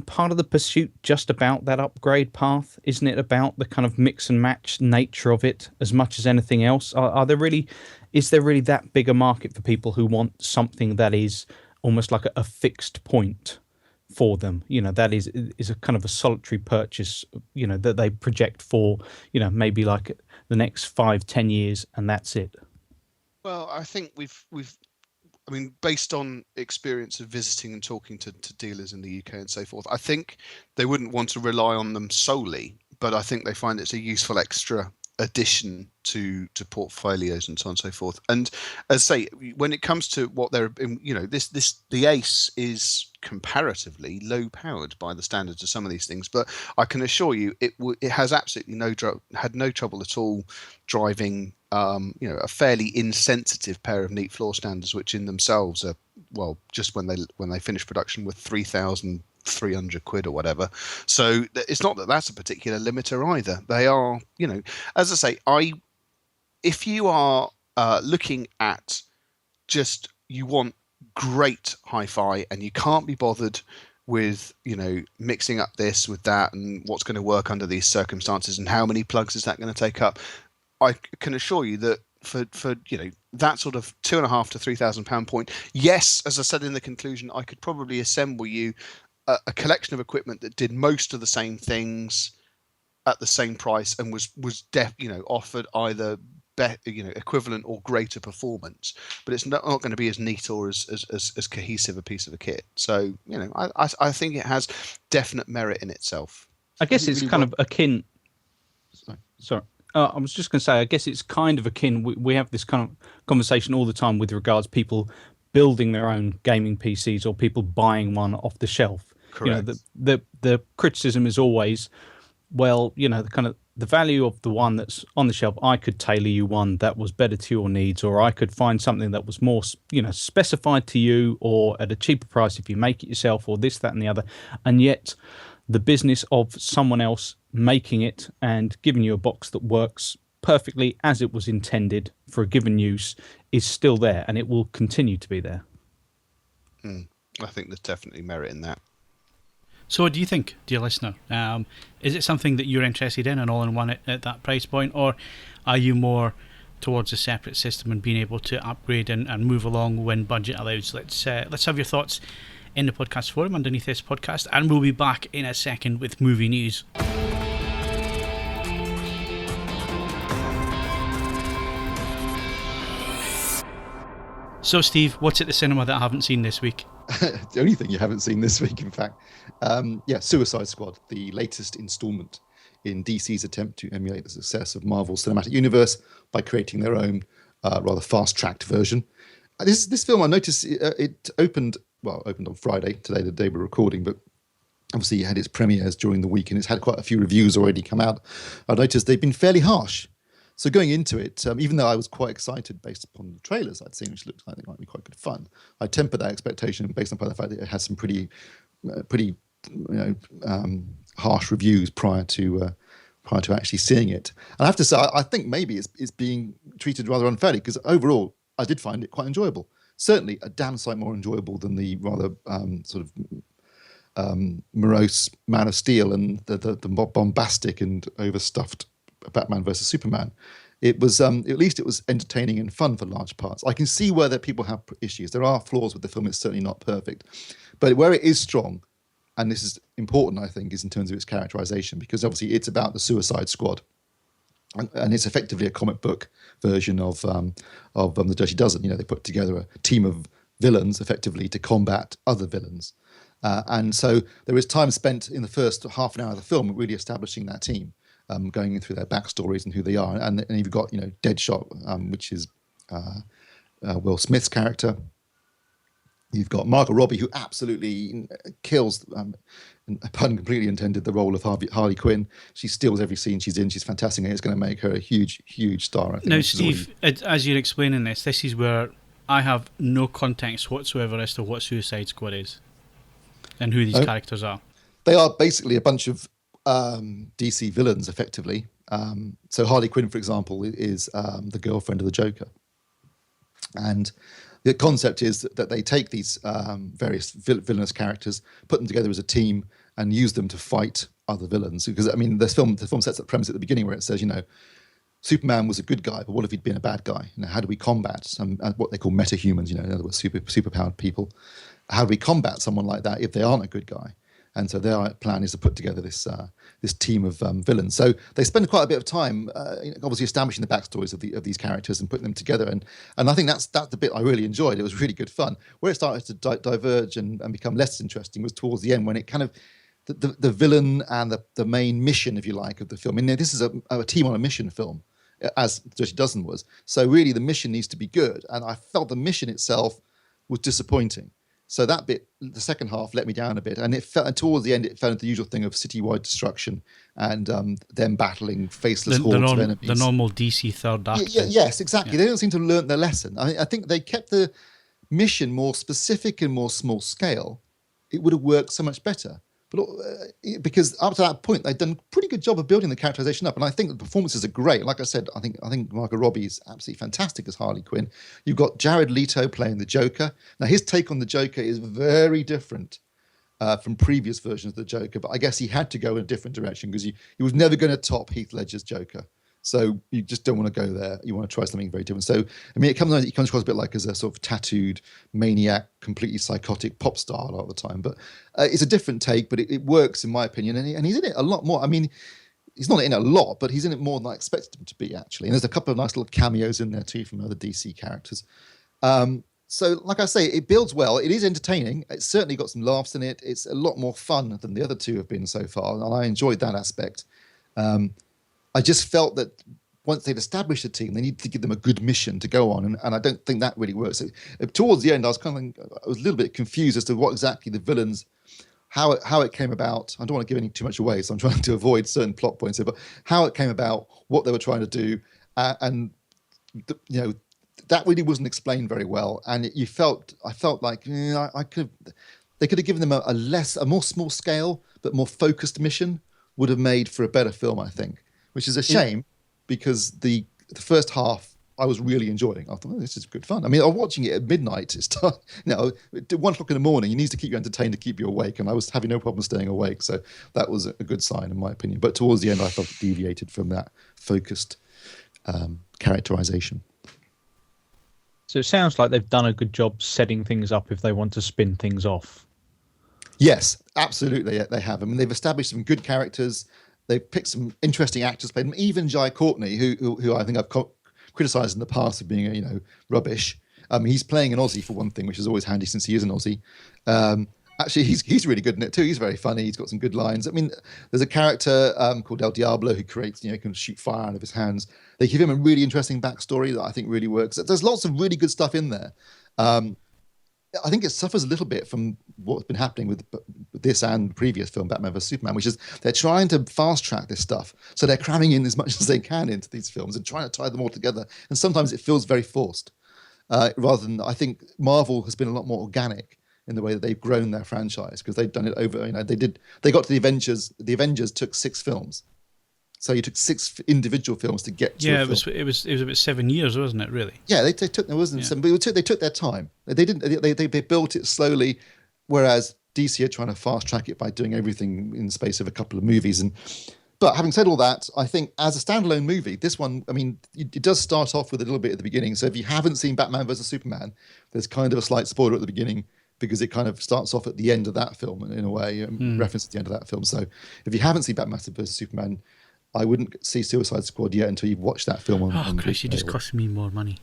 part of the pursuit just about that upgrade path? Isn't it about the kind of mix and match nature of it as much as anything else? Is there really that big a market for people who want something that is almost like a fixed point for them. That is a kind of a solitary purchase, that they project for, maybe like the next 5-10 years, and that's it. Well, I think I mean, based on experience of visiting and talking to dealers in the UK and so forth, I think they wouldn't want to rely on them solely, but I think they find it's a useful extra addition to portfolios and so on and so forth. And as I say, when it comes to what they're, the Ace is comparatively low powered by the standards of some of these things, but I can assure you it has absolutely had no trouble at all driving a fairly insensitive pair of neat floor standers, which in themselves are, well, just when they finish production with 3,300 quid or whatever. So it's not that that's a particular limiter either. They are, as I say, if you are looking at just, you want great hi-fi and you can't be bothered with mixing up this with that and what's going to work under these circumstances and how many plugs is that going to take up, I can assure you that for that sort of £2,500 to £3,000 point, yes, as I said in the conclusion, I could probably assemble you a collection of equipment that did most of the same things at the same price and was offered either equivalent or greater performance, but it's not going to be as neat or as cohesive a piece of a kit. So I think it has definite merit in itself. I guess it's kind of akin. Sorry. I was just going to say, I guess it's kind of akin. We have this kind of conversation all the time with regards to people building their own gaming PCs or people buying one off the shelf. Correct. The criticism is always, well, the value of the one that's on the shelf, I could tailor you one that was better to your needs, or I could find something that was more, specified to you, or at a cheaper price if you make it yourself, or this, that, and the other. And yet the business of someone else making it and giving you a box that works perfectly as it was intended for a given use is still there, and it will continue to be there. I think there's definitely merit in that. So what do you think, dear listener? Is it something that you're interested in, an all-in-one at that price point, or are you more towards a separate system and being able to upgrade and move along when budget allows? Let's have your thoughts in the podcast forum underneath this podcast, and we'll be back in a second with movie news. So, Steve, what's at the cinema that I haven't seen this week? The only thing you haven't seen this week, in fact. Suicide Squad, the latest installment in DC's attempt to emulate the success of Marvel's cinematic universe by creating their own rather fast-tracked version. This film, I noticed, it opened on Friday, today, the day we're recording, but obviously it had its premieres during the week, and it's had quite a few reviews already come out. I noticed they've been fairly harsh. So going into it, even though I was quite excited based upon the trailers I'd seen, which looked like it might be quite good fun, I tempered that expectation based upon the fact that it has some pretty harsh reviews prior to actually seeing it. And I have to say, I think maybe it's being treated rather unfairly, because overall I did find it quite enjoyable. Certainly a damn sight more enjoyable than the rather morose Man of Steel and the bombastic and overstuffed Batman versus Superman. It was at least it was entertaining and fun for large parts. I can see where people have issues. There are flaws with the film. It's certainly not perfect, but where it is strong, and this is important, I think, is in terms of its characterization, because obviously it's about the Suicide Squad, and it's effectively a comic book version of the Dirty Dozen. They put together a team of villains effectively to combat other villains, and so there is time spent in the first half an hour of the film really establishing that team. Going through their backstories and who they are, and you've got Deadshot, which is Will Smith's character. You've got Margot Robbie, who absolutely kills, and pun completely intended, the role of Harley Quinn. She steals every scene she's in. She's fantastic, and it's going to make her a huge, huge star, I think. Now, Steve, as you're explaining this is where I have no context whatsoever as to what Suicide Squad is and who these characters are. They are basically a bunch of DC villains, effectively. So Harley Quinn, for example, is the girlfriend of the Joker. And the concept is that they take these various villainous characters, put them together as a team, and use them to fight other villains. Because, I mean, the film sets up the premise at the beginning where it says, Superman was a good guy, but what if he'd been a bad guy? How do we combat what they call metahumans, in other words, superpowered people? how do we combat someone like that if they aren't a good guy? And so their plan is to put together this team of villains. So they spend quite a bit of time, obviously establishing the backstories of these characters and putting them together. And I think that's the bit I really enjoyed. It was really good fun. Where it started to diverge and become less interesting was towards the end, when it kind of the villain and the main mission, if you like, of the film. I mean, this is a team on a mission film, as Dirty Dozen was. So really, the mission needs to be good. And I felt the mission itself was disappointing. So that bit, the second half, let me down a bit, and towards the end, it fell into the usual thing of citywide destruction and them battling faceless hordes of enemies. The normal DC third act. Yes, exactly. Yeah. They don't seem to have learnt their lesson. I think they kept the mission more specific and more small scale. It would have worked so much better. But because up to that point, they'd done a pretty good job of building the characterization up, and I think the performances are great. Like I said, I think Margot Robbie is absolutely fantastic as Harley Quinn. You've got Jared Leto playing the Joker. Now, his take on the Joker is very different from previous versions of the Joker, but I guess he had to go in a different direction because he was never going to top Heath Ledger's Joker. So you just don't want to go there. You want to try something very different. So, I mean, he comes across a bit like as a sort of tattooed maniac, completely psychotic pop star a lot of the time. But it's a different take, but it works in my opinion. And he's in it a lot more. I mean, he's not in it a lot, but he's in it more than I expected him to be, actually. And there's a couple of nice little cameos in there too from other DC characters. So, like I say, it builds well. It is entertaining. It's certainly got some laughs in it. It's a lot more fun than the other two have been so far. And I enjoyed that aspect. I just felt that once they'd established a team, they needed to give them a good mission to go on, and I don't think that really works. So, towards the end, I was a little bit confused as to what exactly the villains, how it came about. I don't want to give too much away, so I'm trying to avoid certain plot points here. But how it came about, what they were trying to do, and that really wasn't explained very well. And I felt like they could have given them a more small scale but more focused mission would have made for a better film, I think. Which is a shame because the first half I was really enjoying. I thought, this is good fun. I mean, I was watching it at midnight. It's at 1 o'clock in the morning. It needs to keep you entertained to keep you awake, and I was having no problem staying awake. So that was a good sign, in my opinion. But towards the end, I felt it deviated from that focused characterization. So it sounds like they've done a good job setting things up if they want to spin things off. Yes, absolutely, they have. I mean, they've established some good characters. They've picked some interesting actors to play them. Even Jai Courtney, who I think I've criticised in the past of being rubbish. He's playing an Aussie for one thing, which is always handy since he is an Aussie. Actually, he's really good in it too. He's very funny. He's got some good lines. I mean, there's a character called El Diablo who creates, can shoot fire out of his hands. They give him a really interesting backstory that I think really works. There's lots of really good stuff in there. I think it suffers a little bit from what's been happening with this and the previous film, Batman vs Superman, which is they're trying to fast track this stuff. So they're cramming in as much as they can into these films and trying to tie them all together. And sometimes it feels very forced. Rather than, I think Marvel has been a lot more organic in the way that they've grown their franchise, because they've done it over, they got to the Avengers. The Avengers took 6 films. So you took 6 individual films to get to a film. it was about 7 years, wasn't it? Really? Yeah, they took there wasn't 7, but they took their time. They didn't. They built it slowly, whereas DC are trying to fast track it by doing everything in the space of a couple of movies. But having said all that, I think as a standalone movie, this one, I mean, it does start off with a little bit at the beginning. So if you haven't seen Batman vs Superman, there's kind of a slight spoiler at the beginning, because it kind of starts off at the end of that film in a way, reference to the end of that film. So if you haven't seen Batman vs Superman, I wouldn't see Suicide Squad yet until you've watched that film. Chris, you just cost me more money.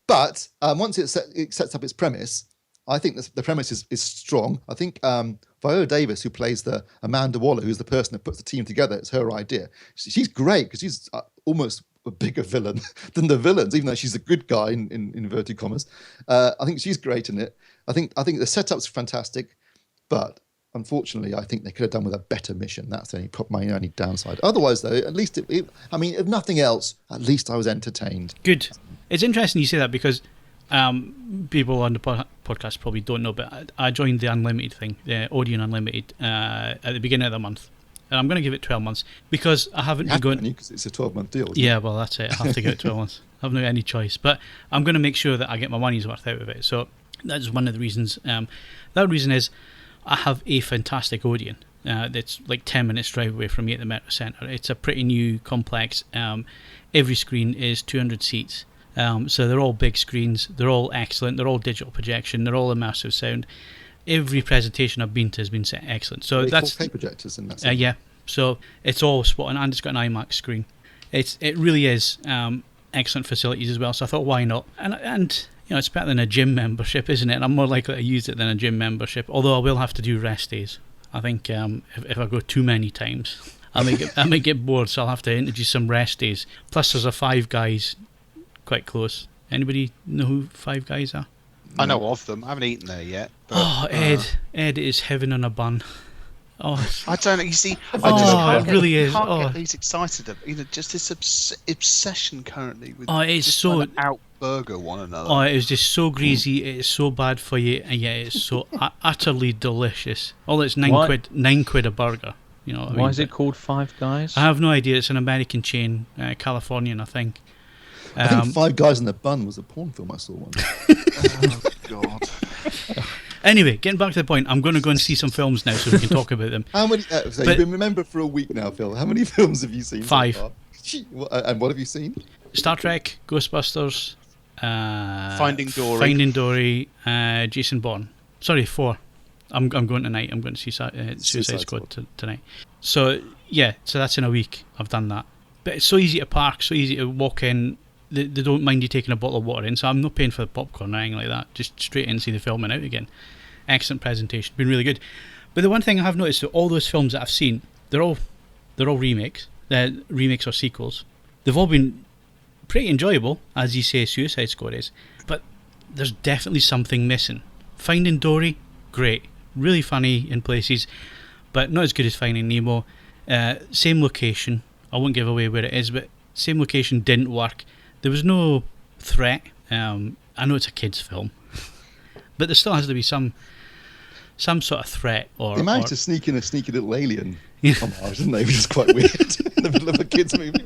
But once it sets up its premise, I think the premise is strong. I think Viola Davis, who plays the Amanda Waller, who's the person that puts the team together, it's her idea. She's great because she's almost a bigger villain than the villains, even though she's a good guy in inverted commas. I think she's great in it. I think the setup's fantastic, but unfortunately, I think they could have done with a better mission. That's my only downside. Otherwise, though, at least if nothing else, at least I was entertained. Good. It's interesting you say that because people on the podcast probably don't know, but I joined the Unlimited thing, the Odeon Unlimited, at the beginning of the month. And I'm going to give it 12 months because I haven't been going... Because it's a 12-month deal. Yeah, well, that's it. I have to give it 12 months. I haven't got any choice. But I'm going to make sure that I get my money's worth out of it. So that's one of the reasons. The other reason is I have a fantastic Odeon that's like 10 minutes drive away from me at the Metro Centre. It's a pretty new complex. Every screen is 200 seats. So they're all big screens. They're all excellent. They're all digital projection. They're all immersive sound. Every presentation I've been to has been excellent. So that's 4K projectors in that. yeah. So it's all spot on, and it's got an IMAX screen. It really is excellent facilities as well. So I thought, why not? And it's better than a gym membership, isn't it? And I'm more likely to use it than a gym membership. Although I will have to do rest days. I think if I go too many times, I might get bored. So I'll have to introduce some rest days. Plus, there's a Five Guys quite close. Anybody know who Five Guys are? I know of them. I haven't eaten there yet. But, Ed is heaven on a bun. Oh, I don't know. You see, it really is. I can't get these excited. Just this obsession currently with it's just so trying to out-burger one another. Oh, it was just so greasy. It is so bad for you, and yet it's so utterly delicious. Although it's nine quid a burger. You know what I mean? Why is it called Five Guys? I have no idea. It's an American chain, Californian, I think. I think Five Guys in the Bun was a porn film I saw once. Oh God. Anyway, getting back to the point, I'm going to go and see some films now so we can talk about them. How many? So you've been remembered for a week now, Phil. How many films have you seen? 5. So far? And what have you seen? Star Trek, Ghostbusters, Finding Dory. Finding Dory, Jason Bourne. Sorry, 4. I'm going tonight. I'm going to see Suicide Squad tonight. So yeah, so that's in a week. I've done that. But it's so easy to park, so easy to walk in. They don't mind you taking a bottle of water in, so I'm not paying for the popcorn or anything like that. Just straight in, see the film and out again. Excellent presentation, been really good. But the one thing I have noticed that all those films that I've seen, they're all remakes. They're remakes or sequels. They've all been pretty enjoyable, as you say Suicide Squad is. But there's definitely something missing. Finding Dory, great. Really funny in places, but not as good as Finding Nemo. Same location. I won't give away where it is, but same location didn't work. There was no threat. I know it's a kids' film, but there still has to be some sort of threat. They managed to sneak in a sneaky little alien homage, didn't they? Which is quite weird in the middle of a kids' movie.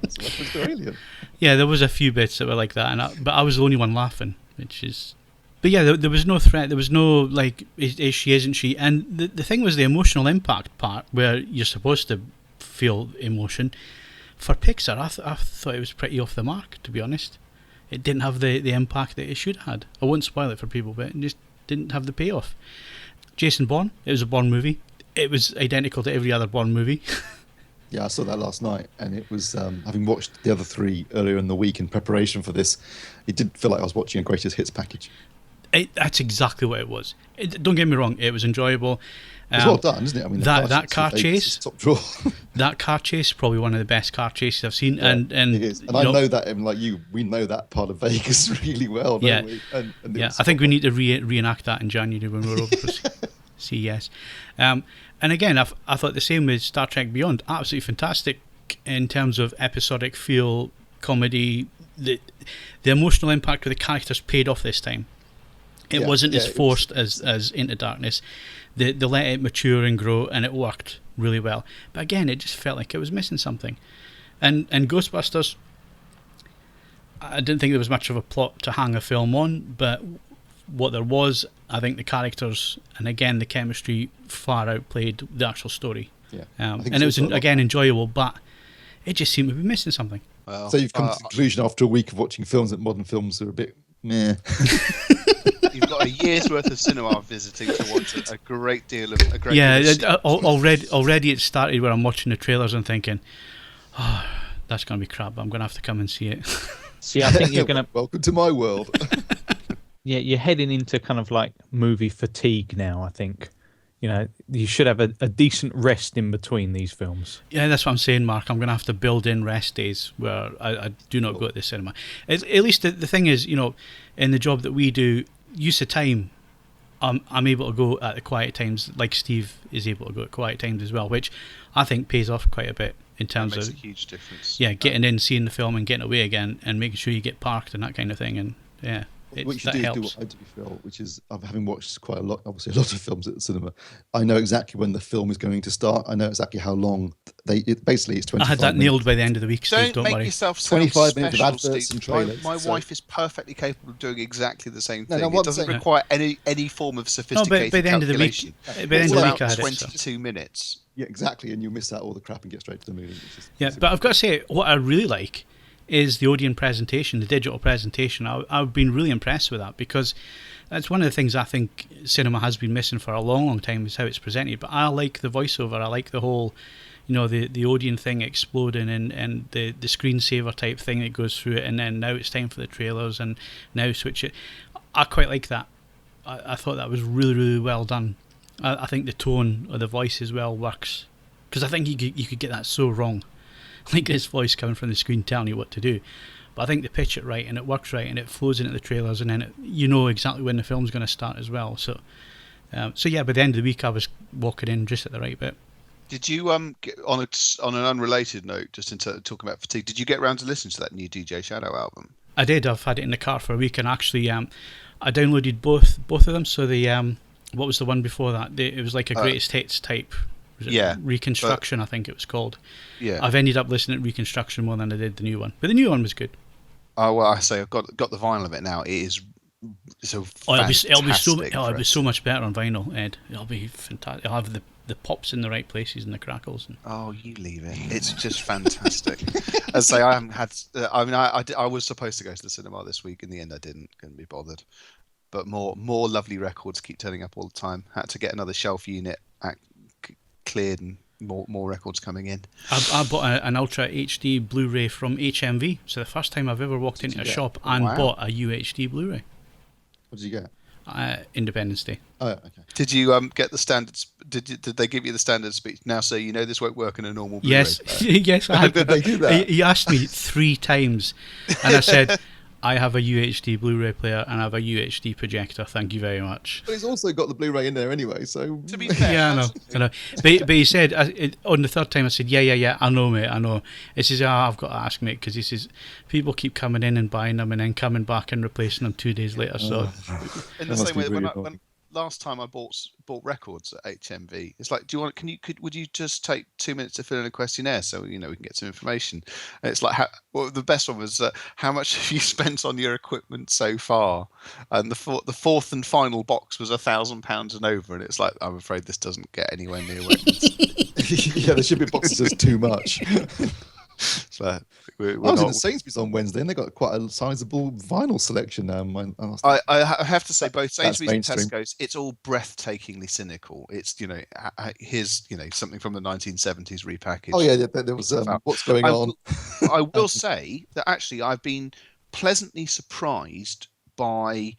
It's reference to Alien. Yeah, there was a few bits that were like that, but I was the only one laughing, which is. But yeah, there was no threat. There was no like, is she, isn't she? And the thing was the emotional impact part, where you're supposed to feel emotion. For Pixar, I thought it was pretty off the mark, to be honest. It didn't have the impact that it should have had. I won't spoil it for people, but it just didn't have the payoff. Jason Bourne, it was a Bourne movie. It was identical to every other Bourne movie. Yeah, I saw that last night, and it was, having watched the other 3 earlier in the week in preparation for this, it did feel like I was watching a greatest hits package. That's exactly what it was. Don't get me wrong, it was enjoyable. It's well done, isn't it? I mean, that car chase, top draw. That car chase, probably one of the best car chases I've seen. Yeah, and it is. And I know that, and like you, we know that part of Vegas really well, don't we? And I think we need to reenact that in January when we're over for CES. And again, I thought the same with Star Trek Beyond. Absolutely fantastic in terms of episodic feel, comedy. The emotional impact of the characters paid off this time. It wasn't as forced as Into Darkness. They let it mature and grow, and it worked really well. But again, it just felt like it was missing something. And Ghostbusters, I didn't think there was much of a plot to hang a film on, but what there was, I think the characters and again the chemistry far outplayed the actual story. Yeah, and it was again enjoyable, but it just seemed to be missing something. Well, so you've come to the conclusion after a week of watching films that modern films are a bit meh. You've got a year's worth of cinema visiting to watch a great deal of already it started where I'm watching the trailers and thinking, oh, that's going to be crap. I'm going to have to come and see it. See, I think you're going to... Welcome to my world. Yeah, you're heading into kind of like movie fatigue now, I think. You know, you should have a decent rest in between these films. Yeah, that's what I'm saying, Mark. I'm going to have to build in rest days where I do not go to the cinema. At least the thing is, you know, in the job that we do, use of time, I'm able to go at the quiet times, like Steve is able to go at quiet times as well, which I think pays off quite a bit in terms that makes of a huge difference. Yeah, getting in, seeing the film, and getting away again, and making sure you get parked and that kind of thing. And yeah, what you should do is do what I do, Phil, which is, having watched quite a lot of films at the cinema, I know exactly when the film is going to start. I know exactly how long basically it's 25 I had that minutes. nailed by the end of the week, Steve, Don't make worry. yourself sound 25 minutes of special, adverts Steve. and trailers. My wife is perfectly capable of doing exactly the same thing. No, It doesn't require any form of sophisticated by the end of the week, calculation. by the end of the week I had 22 minutes. Yeah, exactly, and you miss out all the crap and get straight to the movie. Yeah, but I've got to say, what I really like is the Odeon presentation, the digital presentation. I've been really impressed with that, because that's one of the things I think cinema has been missing for a long, long time, is how it's presented. But I like the voiceover. I like the whole, the Odeon thing exploding, and the screensaver type thing that goes through it, and then now it's time for the trailers, and now switch it. I quite like that. I thought that was really, really well done. I think the tone of the voice as well works, because I think you could get that so wrong, like this voice coming from the screen telling you what to do. But I think they pitch it right, and it works right, and it flows into the trailers, and then you know exactly when the film's going to start as well. So yeah, by the end of the week, I was walking in just at the right bit. Did you get on an unrelated note, just into talking about fatigue? Did you get around to listen to that new DJ Shadow album? I did. I've had it in the car for a week, and actually, I downloaded both of them. So the what was the one before that? It was like a greatest hits type. Reconstruction, I think it was called. Yeah. I've ended up listening to Reconstruction more than I did the new one, but the new one was good. Oh well, I say I've got the vinyl of it now. It is so fantastic. It'll be so much better on vinyl, Ed. It'll be fantastic. It'll have the pops in the right places and the crackles. Oh, you leave it. It's just fantastic. As I say, I haven't had. I was supposed to go to the cinema this week. In the end, I didn't. Couldn't be bothered. But more lovely records keep turning up all the time. Had to get another shelf unit cleared, and more records coming in. I bought an Ultra HD Blu-ray from HMV. So the first time I've ever walked into a shop and bought a UHD Blu-ray. What did you get? Independence Day. Oh, okay. Did you get the standards? Did they give you the standard speech? Now, sir, you know this won't work in a normal Blu-ray. Yes, yes. I had, Did they do that? He asked me 3 times, and I said, I have a UHD Blu-ray player and I have a UHD projector. Thank you very much. But he's also got the Blu-ray in there anyway, so... To be fair, yeah, I know. But he said, on the third time, I said, yeah, I know, mate, I know. He says, I've got to ask, mate, because he says, people keep coming in and buying them and then coming back and replacing them 2 days later, so... In the same way, when last time I bought records at HMV, it's like, would you just take 2 minutes to fill in a questionnaire so we can get some information? And it's like, the best one was how much have you spent on your equipment so far? And the fourth and final box was £1,000 and over, and it's like, I'm afraid this doesn't get anywhere near where yeah, there should be boxes that's too much. So I was in the Sainsbury's on Wednesday, and they got quite a sizable vinyl selection. I have to say, both Sainsbury's and Tesco's, it's all breathtakingly cynical. It's here's something from the 1970s repackaged. Oh yeah, there was what's going on. I will say that actually I've been pleasantly surprised by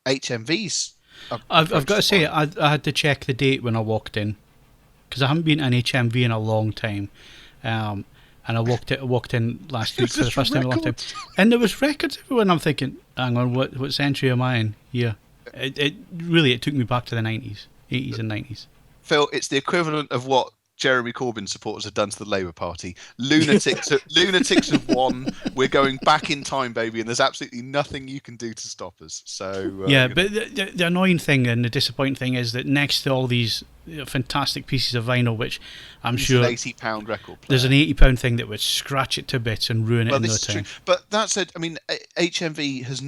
HMV's. I've got to say, I had to check the date when I walked in, because I haven't been in HMV in a long time. And I walked in last week for the first time in a long time, and there was records everywhere. And I'm thinking, hang on, what century am I in here? It took me back to the 80s and 90s. Phil, it's the equivalent of what Jeremy Corbyn supporters have done to the Labour Party. Lunatics have won. We're going back in time, baby, and there's absolutely nothing you can do to stop us. So but the annoying thing and the disappointing thing is that next to all these fantastic pieces of vinyl, which I'm sure an £80 record player. There's an £80 thing that would scratch it to bits and ruin it in no time. True. But that said, I mean, HMV has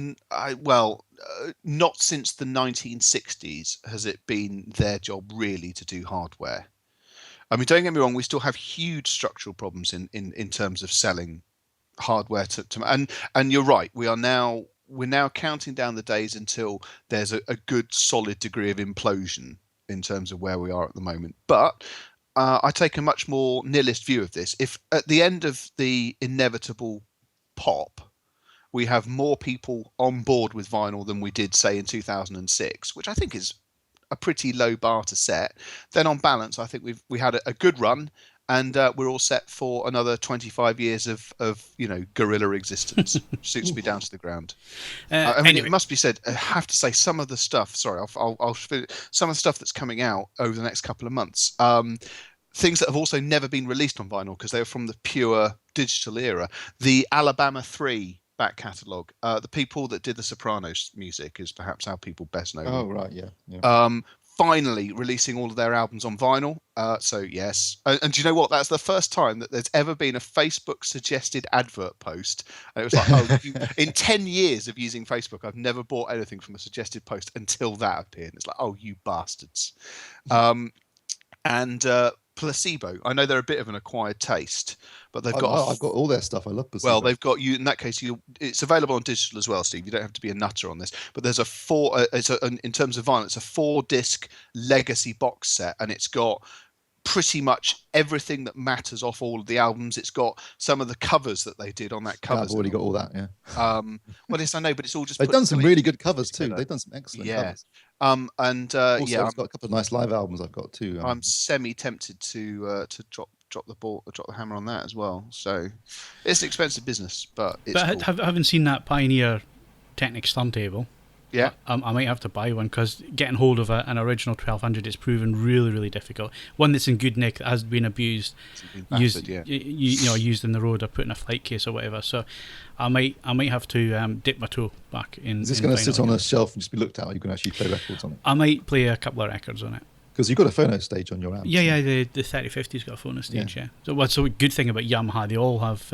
not since the 1960s has it been their job really to do hardware. I mean, don't get me wrong, we still have huge structural problems in terms of selling hardware to and you're right, we're now counting down the days until there's a good solid degree of implosion in terms of where we are at the moment. But I take a much more nihilist view of this. If at the end of the inevitable pop, we have more people on board with vinyl than we did, say, in 2006, which I think is a pretty low bar to set, then on balance, I think we had a good run, and we're all set for another 25 years of guerrilla existence. Suits me down to the ground. Anyway. It must be said, I have to say, some of the stuff. Sorry, I'll some of the stuff that's coming out over the next couple of months. Things that have also never been released on vinyl because they're from the pure digital era. The Alabama 3 back catalogue. The people that did the Sopranos music is perhaps how people best know them. Oh, right, yeah. Finally releasing all of their albums on vinyl. So, yes. And do you know what? That's the first time that there's ever been a Facebook suggested advert post. And it was like, in 10 years of using Facebook, I've never bought anything from a suggested post until that appeared. It's like, oh, you bastards. And Placebo. I know they're a bit of an acquired taste, but they've I've got all their stuff. I love Placebo. Well, they've got you in that case. It's available on digital as well, Steve. You don't have to be a nutter on this. But there's in terms of vinyl, it's a 4-disc legacy box set, and it's got pretty much everything that matters off all of the albums. It's got some of the covers that they did on that cover. I've already got all that. Yeah. Well, yes, I know, but it's all just. They've done some really good covers too. They've done some excellent covers. Also, I've got a couple of nice live albums. I've got too. I'm semi tempted to drop the hammer on that as well. So it's an expensive business, but it's cool. I haven't seen that Pioneer Technics turntable. Yeah, I might have to buy one because getting hold of an original 1200 is proven really, really difficult. One that's in good nick that has been abused, used in the road or put in a flight case or whatever. So I might have to dip my toe back in. Is this going to sit on a shelf and just be looked at, or you can actually play records on it? I might play a couple of records on it. Because you've got a phono stage on your amp. Yeah, the 3050's got a phono stage, yeah. So what's a good thing about Yamaha, they all have,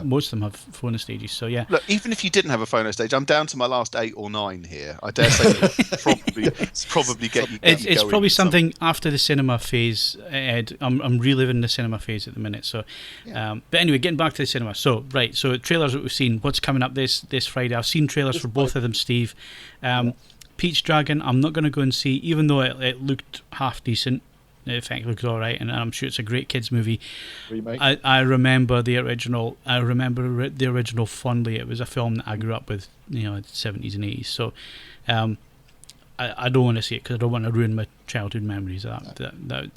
most of them have phono stages, so yeah. Look, even if you didn't have a phono stage, I'm down to my last 8 or 9 here. I dare say probably get you It's probably something after the cinema phase, Ed. I'm reliving the cinema phase at the minute, so. Yeah. But anyway, getting back to the cinema. So trailers that we've seen, what's coming up this Friday. I've seen trailers for both of them, Steve. Peach Dragon, I'm not going to go and see, even though it looked half decent. The effect looks all right, and I'm sure it's a great kids movie. Remake. I remember the original. I remember the original fondly. It was a film that I grew up with, the 70s and 80s. So, I don't want to see it because I don't want to ruin my childhood memories of that.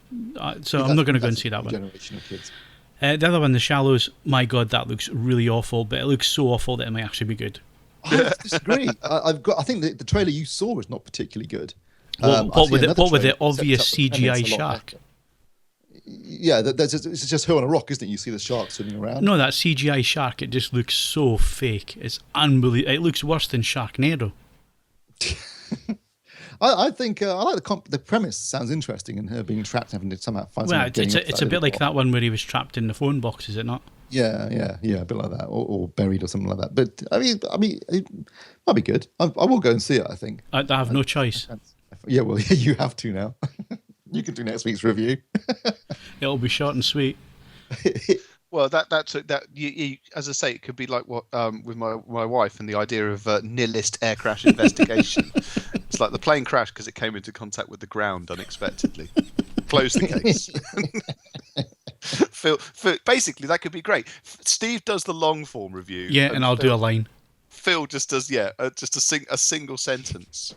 So I'm not going to go and see that one. Generation of kids. The other one, The Shallows. My God, that looks really awful, but it looks so awful that it might actually be good. I disagree. I think the trailer you saw was not particularly good. What with the obvious CGI shark? Yeah, it's just her on a rock, isn't it? You see the shark swimming around. No, that CGI shark, it just looks so fake. It's unbelievable. It looks worse than Sharknado. I think I like the premise. Sounds interesting, and her being trapped and having to somehow find. Well, it's a bit like that one where he was trapped in the phone box, is it not? Yeah, a bit like that, or buried or something like that. But I mean, it might be good. I will go and see it. I think I have no choice. Yeah, well, you have to now. You can do next week's review. It'll be short and sweet. Well, you, as I say, it could be like what with my wife and the idea of nihilist air crash investigation. It's like the plane crashed because it came into contact with the ground unexpectedly. Close the case. Phil, basically, that could be great. Steve does the long form review. Yeah, and I'll do a line. Phil just does just a single sentence.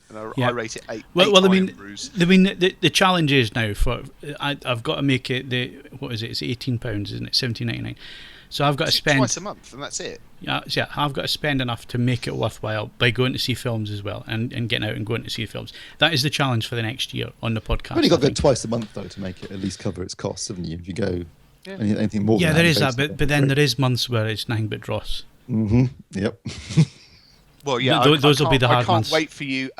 And I rate it 8. Well, I mean, the challenge is now I've got to make it It's £18, isn't it? £17.99. So I've got to spend twice a month, and that's it. Yeah, I've got to spend enough to make it worthwhile by going to see films as well, and getting out and going to see films. That is the challenge for the next year on the podcast. You've only got to go twice a month though to make it at least cover its costs, haven't you? If you go anything more, there is that, but then there is months where it's nothing but dross. Mm-hmm. Yep. Well, yeah, those will be the hard ones. I can't wait for you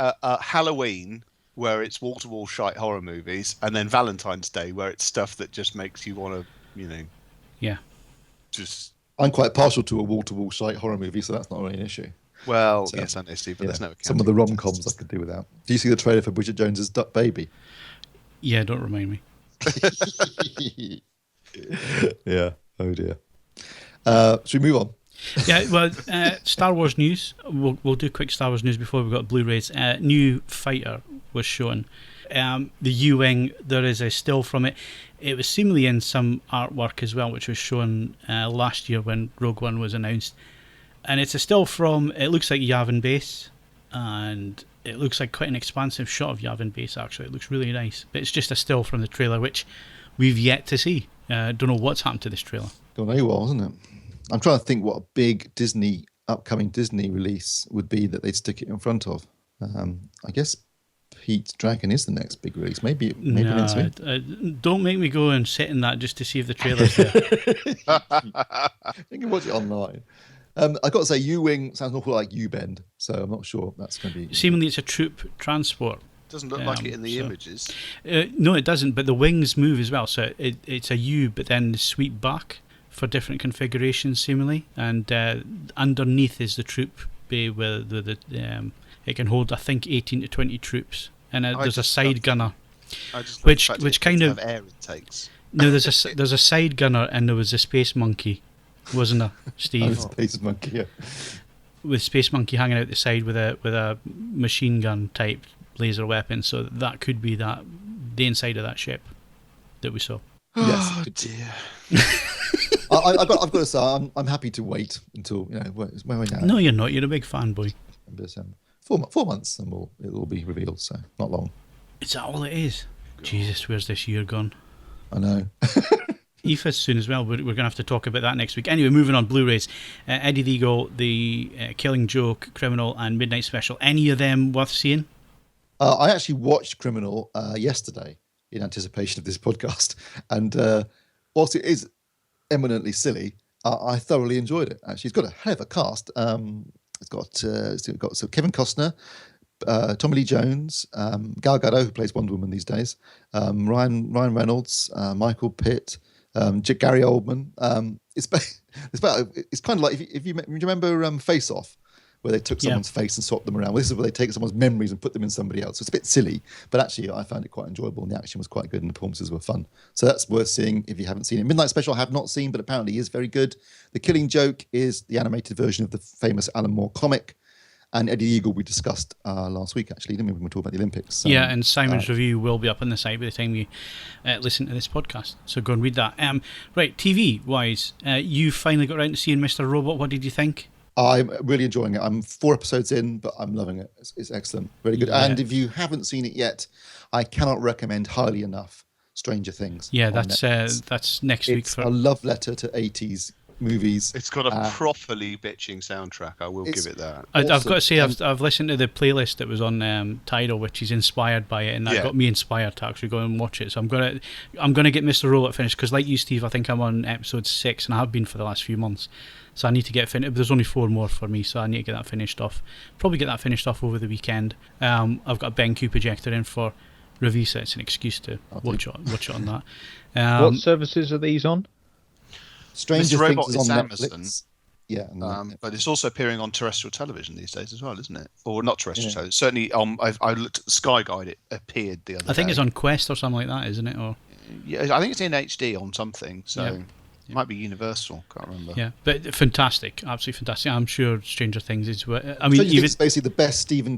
Halloween, where it's wall-to-wall shite horror movies, and then Valentine's Day, where it's stuff that just makes you want to, yeah. Just. I'm quite partial to a wall-to-wall shite horror movie, so that's not really an issue. Well, yes, I know, Steve, but there's no some of the rom-coms I could do without. Do you see the trailer for Bridget Jones's Duck Baby? Yeah, don't remind me. Yeah. Oh dear. Should we move on? Yeah, well, Star Wars news. We'll do quick Star Wars news before we've got Blu-rays. New fighter was shown. The U-Wing, there is a still from it. It was seemingly in some artwork as well, which was shown last year when Rogue One was announced. And it's a still from, it looks like Yavin Base, and it looks like quite an expansive shot of Yavin Base, actually. It looks really nice. But it's just a still from the trailer, which we've yet to see. Don't know what's happened to this trailer. Don't know what, isn't it? I'm trying to think what a big upcoming Disney release would be that they'd stick it in front of. I guess Pete's Dragon is the next big release. Maybe next week. Don't make me go and sit in that just to see if the trailer's there. You can watch it online. I've got to say, U-Wing sounds an awful lot like U-Bend, so I'm not sure that's going to be... Seemingly it's a troop transport. Doesn't look like it in the images. No, it doesn't, but the wings move as well. So it's a U, but then sweep back for different configurations, seemingly. And underneath is the troop bay where it can hold, I think, 18 to 20 troops. And there's a side gunner. I just Which love the fact kind it of have air intakes. no, there's a side gunner and there was a space monkey, wasn't there, Steve? Space Monkey, yeah. With Space Monkey hanging out the side with a machine gun type laser weapon, so that could be the inside of that ship that we saw. Yes. Oh dear. I've got to say, I'm happy to wait until where are we now? No, you're not. You're a big fanboy. December. 4 months, and it'll be revealed. So not long. Is that all it is? Jesus, where's this year gone? I know. EFA's soon as well. We're going to have to talk about that next week. Anyway, moving on. Blu-rays. Eddie the Eagle, The Killing Joke, Criminal, and Midnight Special. Any of them worth seeing? I actually watched Criminal yesterday in anticipation of this podcast, and whilst it is eminently silly, I thoroughly enjoyed it. Actually, it's got a hell of a cast. It's got Kevin Costner, Tommy Lee Jones, Gal Gadot, who plays Wonder Woman these days, Ryan Reynolds, Michael Pitt, Gary Oldman. It's kind of like if you remember Face Off, where they took someone's face and swapped them around. Well, this is where they take someone's memories and put them in somebody else. So it's a bit silly, but actually I found it quite enjoyable, and the action was quite good, and the performances were fun. So that's worth seeing if you haven't seen it. Midnight Special I have not seen, but apparently is very good. The Killing Joke is the animated version of the famous Alan Moore comic. And Eddie the Eagle we discussed last week, actually, didn't we, when we talked about the Olympics? Yeah, and Simon's review will be up on the site by the time you listen to this podcast. So go and read that. Right, TV-wise, you finally got around to seeing Mr. Robot. What did you think? I'm really enjoying it. I'm 4 episodes in, but I'm loving it. It's excellent. Really good. Yeah. And if you haven't seen it yet, I cannot recommend highly enough Stranger Things. Yeah, that's next week. It's a love letter to 80s movies. It's got a properly bitching soundtrack. I will give it that. I've got to say, I've listened to the playlist that was on Tidal, which is inspired by it, and that got me inspired to actually go and watch it. So I'm gonna get Mr. Robot finished, because like you, Steve, I think I'm on episode 6, and I have been for the last few months. So I need to get finished. There's only 4 more for me, so I need to get that finished off. Probably get that finished off over the weekend. I've got a BenQ projector in for review, so it's an excuse to watch it on that. What services are these on? Stranger Robot Things is on Amazon. Netflix. Yeah, but it's also appearing on terrestrial television these days as well, isn't it? Or not terrestrial television. Certainly, I looked at the Sky Guide. It appeared the other day. I think it's on Quest or something like that, isn't it? Or yeah, I think it's in HD on something. So. It might be Universal, can't remember. Yeah, but fantastic, absolutely fantastic. I'm sure Stranger Things is. I mean, it's basically the best Steven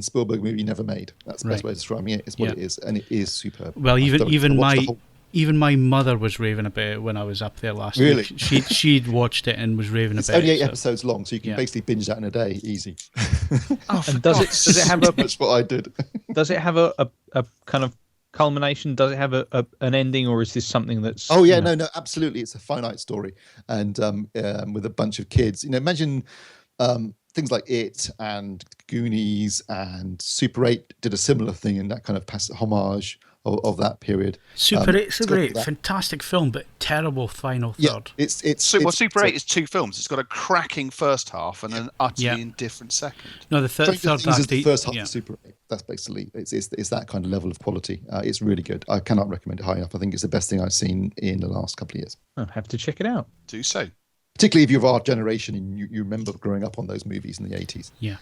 Spielberg movie never made. That's the best way of describing it. It's what it is, and it is superb. Well, even my mother was raving about it when I was up there last week. She'd watched it and was raving about it. It's only 8 episodes long, so you can basically binge that in a day, easy. And does it have a? That's what I did. Does it have a kind of culmination? Does it have an ending, or is this something that's no, absolutely, it's a finite story, and with a bunch of kids, imagine things like It and Goonies and Super 8 did a similar thing in that kind of homage of that period. Super 8, fantastic film, but terrible final third. Super 8 is 2 films. It's got a cracking first half and an utterly indifferent second. No, the third half is the first half of Super 8. That's basically it's that kind of level of quality. It's really good. I cannot recommend it high enough. I think it's the best thing I've seen in the last couple of years. I'll have to check it out. Do so. Particularly if you're of our generation and you remember growing up on those movies in the 80s. Yeah.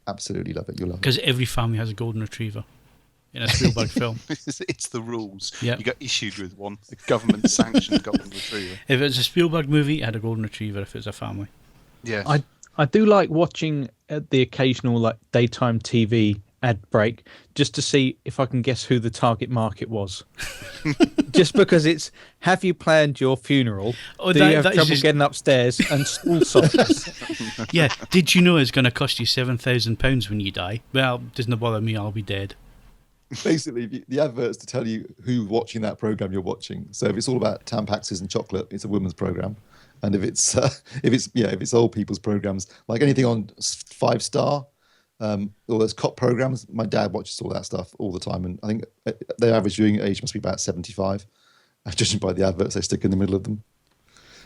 Absolutely love it. You'll love it. Because every family has a golden retriever in a Spielberg film. It's the rules. Yep. You got issued with one. A government-sanctioned golden retriever. If it's a Spielberg movie, it had a golden retriever if it's a family. Yeah. I do like watching the occasional daytime TV ad break just to see if I can guess who the target market was. Just because it's, have you planned your funeral? Do you have trouble getting upstairs and school songs? Yeah. Did you know it's going to cost you £7,000 when you die? Well, doesn't bother me. I'll be dead. Basically, the adverts to tell you who's watching that program you're watching. So if it's all about Tampaxes and chocolate, it's a women's program. And if it's old people's programs, like anything on 5 Star, all those cop programs, my dad watches all that stuff all the time, and I think their average viewing age must be about 75, judging by the adverts they stick in the middle of them.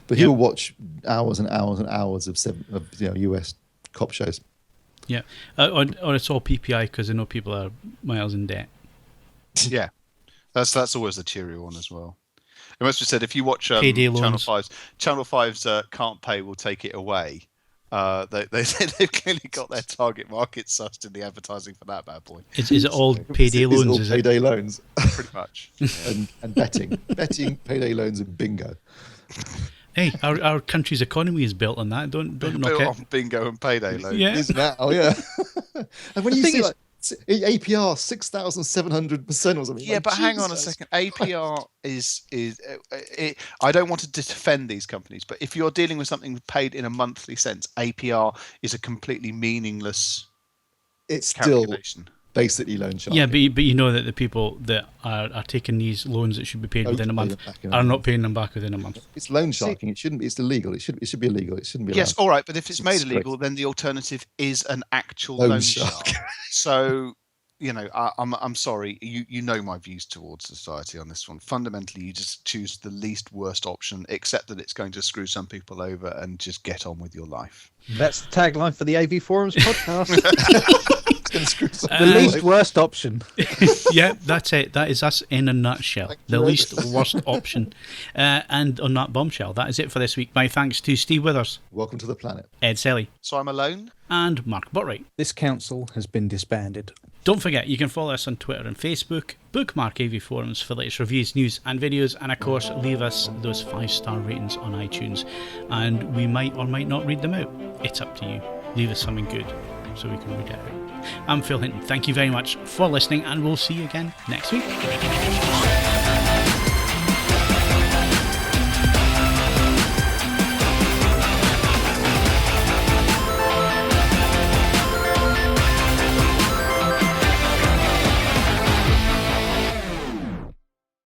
But he'll watch hours and hours and hours of US cop shows. Yeah, or it's all PPI because I know people are miles in debt. Yeah, that's always the cheery one as well. It must be said, if you watch Channel 5's Can't Pay Will Take It Away, They've clearly got their target market sussed in the advertising for that bad boy. Is it all payday Is it loans? all payday loans Pretty much. and betting, payday loans, and bingo. Hey, our country's economy is built on that. Don't knock Built it. on bingo and payday loans. Yeah. Is now, yeah. And when you thing see is- like APR 6,700% or something. Yeah, like, but hang on a Jesus. second. APR is I don't want to defend these companies, but if you're dealing with something paid in a monthly sense, APR is a completely meaningless It's still calculation. basically loan sharking. Yeah, but you know that the people that are taking these loans that should be paid within a month are not paying them back within a month. It's loan sharking. It shouldn't be. It's illegal. It should be illegal. It shouldn't be. Yes, allowed. all right, but if it's made It's illegal, then the alternative is an actual Loan loan shark. shark. So, I'm sorry. You know my views towards society on this one. Fundamentally, you just choose the least worst option, except that it's going to screw some people over, and just get on with your life. That's the tagline for the AVForums podcast. It's gonna screw some The people least over. worst option. Yeah, that's it. That is us in a nutshell. Thank The you, least Robert. worst option. And on that bombshell, that is it for this week. My thanks to Steve Withers, Welcome to the planet. Ed Selley, So I'm alone. and Mark Botwright. This council has been disbanded. Don't forget, you can follow us on Twitter and Facebook, bookmark AVForums for latest reviews, news and videos, and of course leave us those 5-star ratings on iTunes, and we might or might not read them out. It's up to you. Leave us something good so we can read it out. I'm Phil Hinton. Thank you very much for listening, and we'll see you again next week.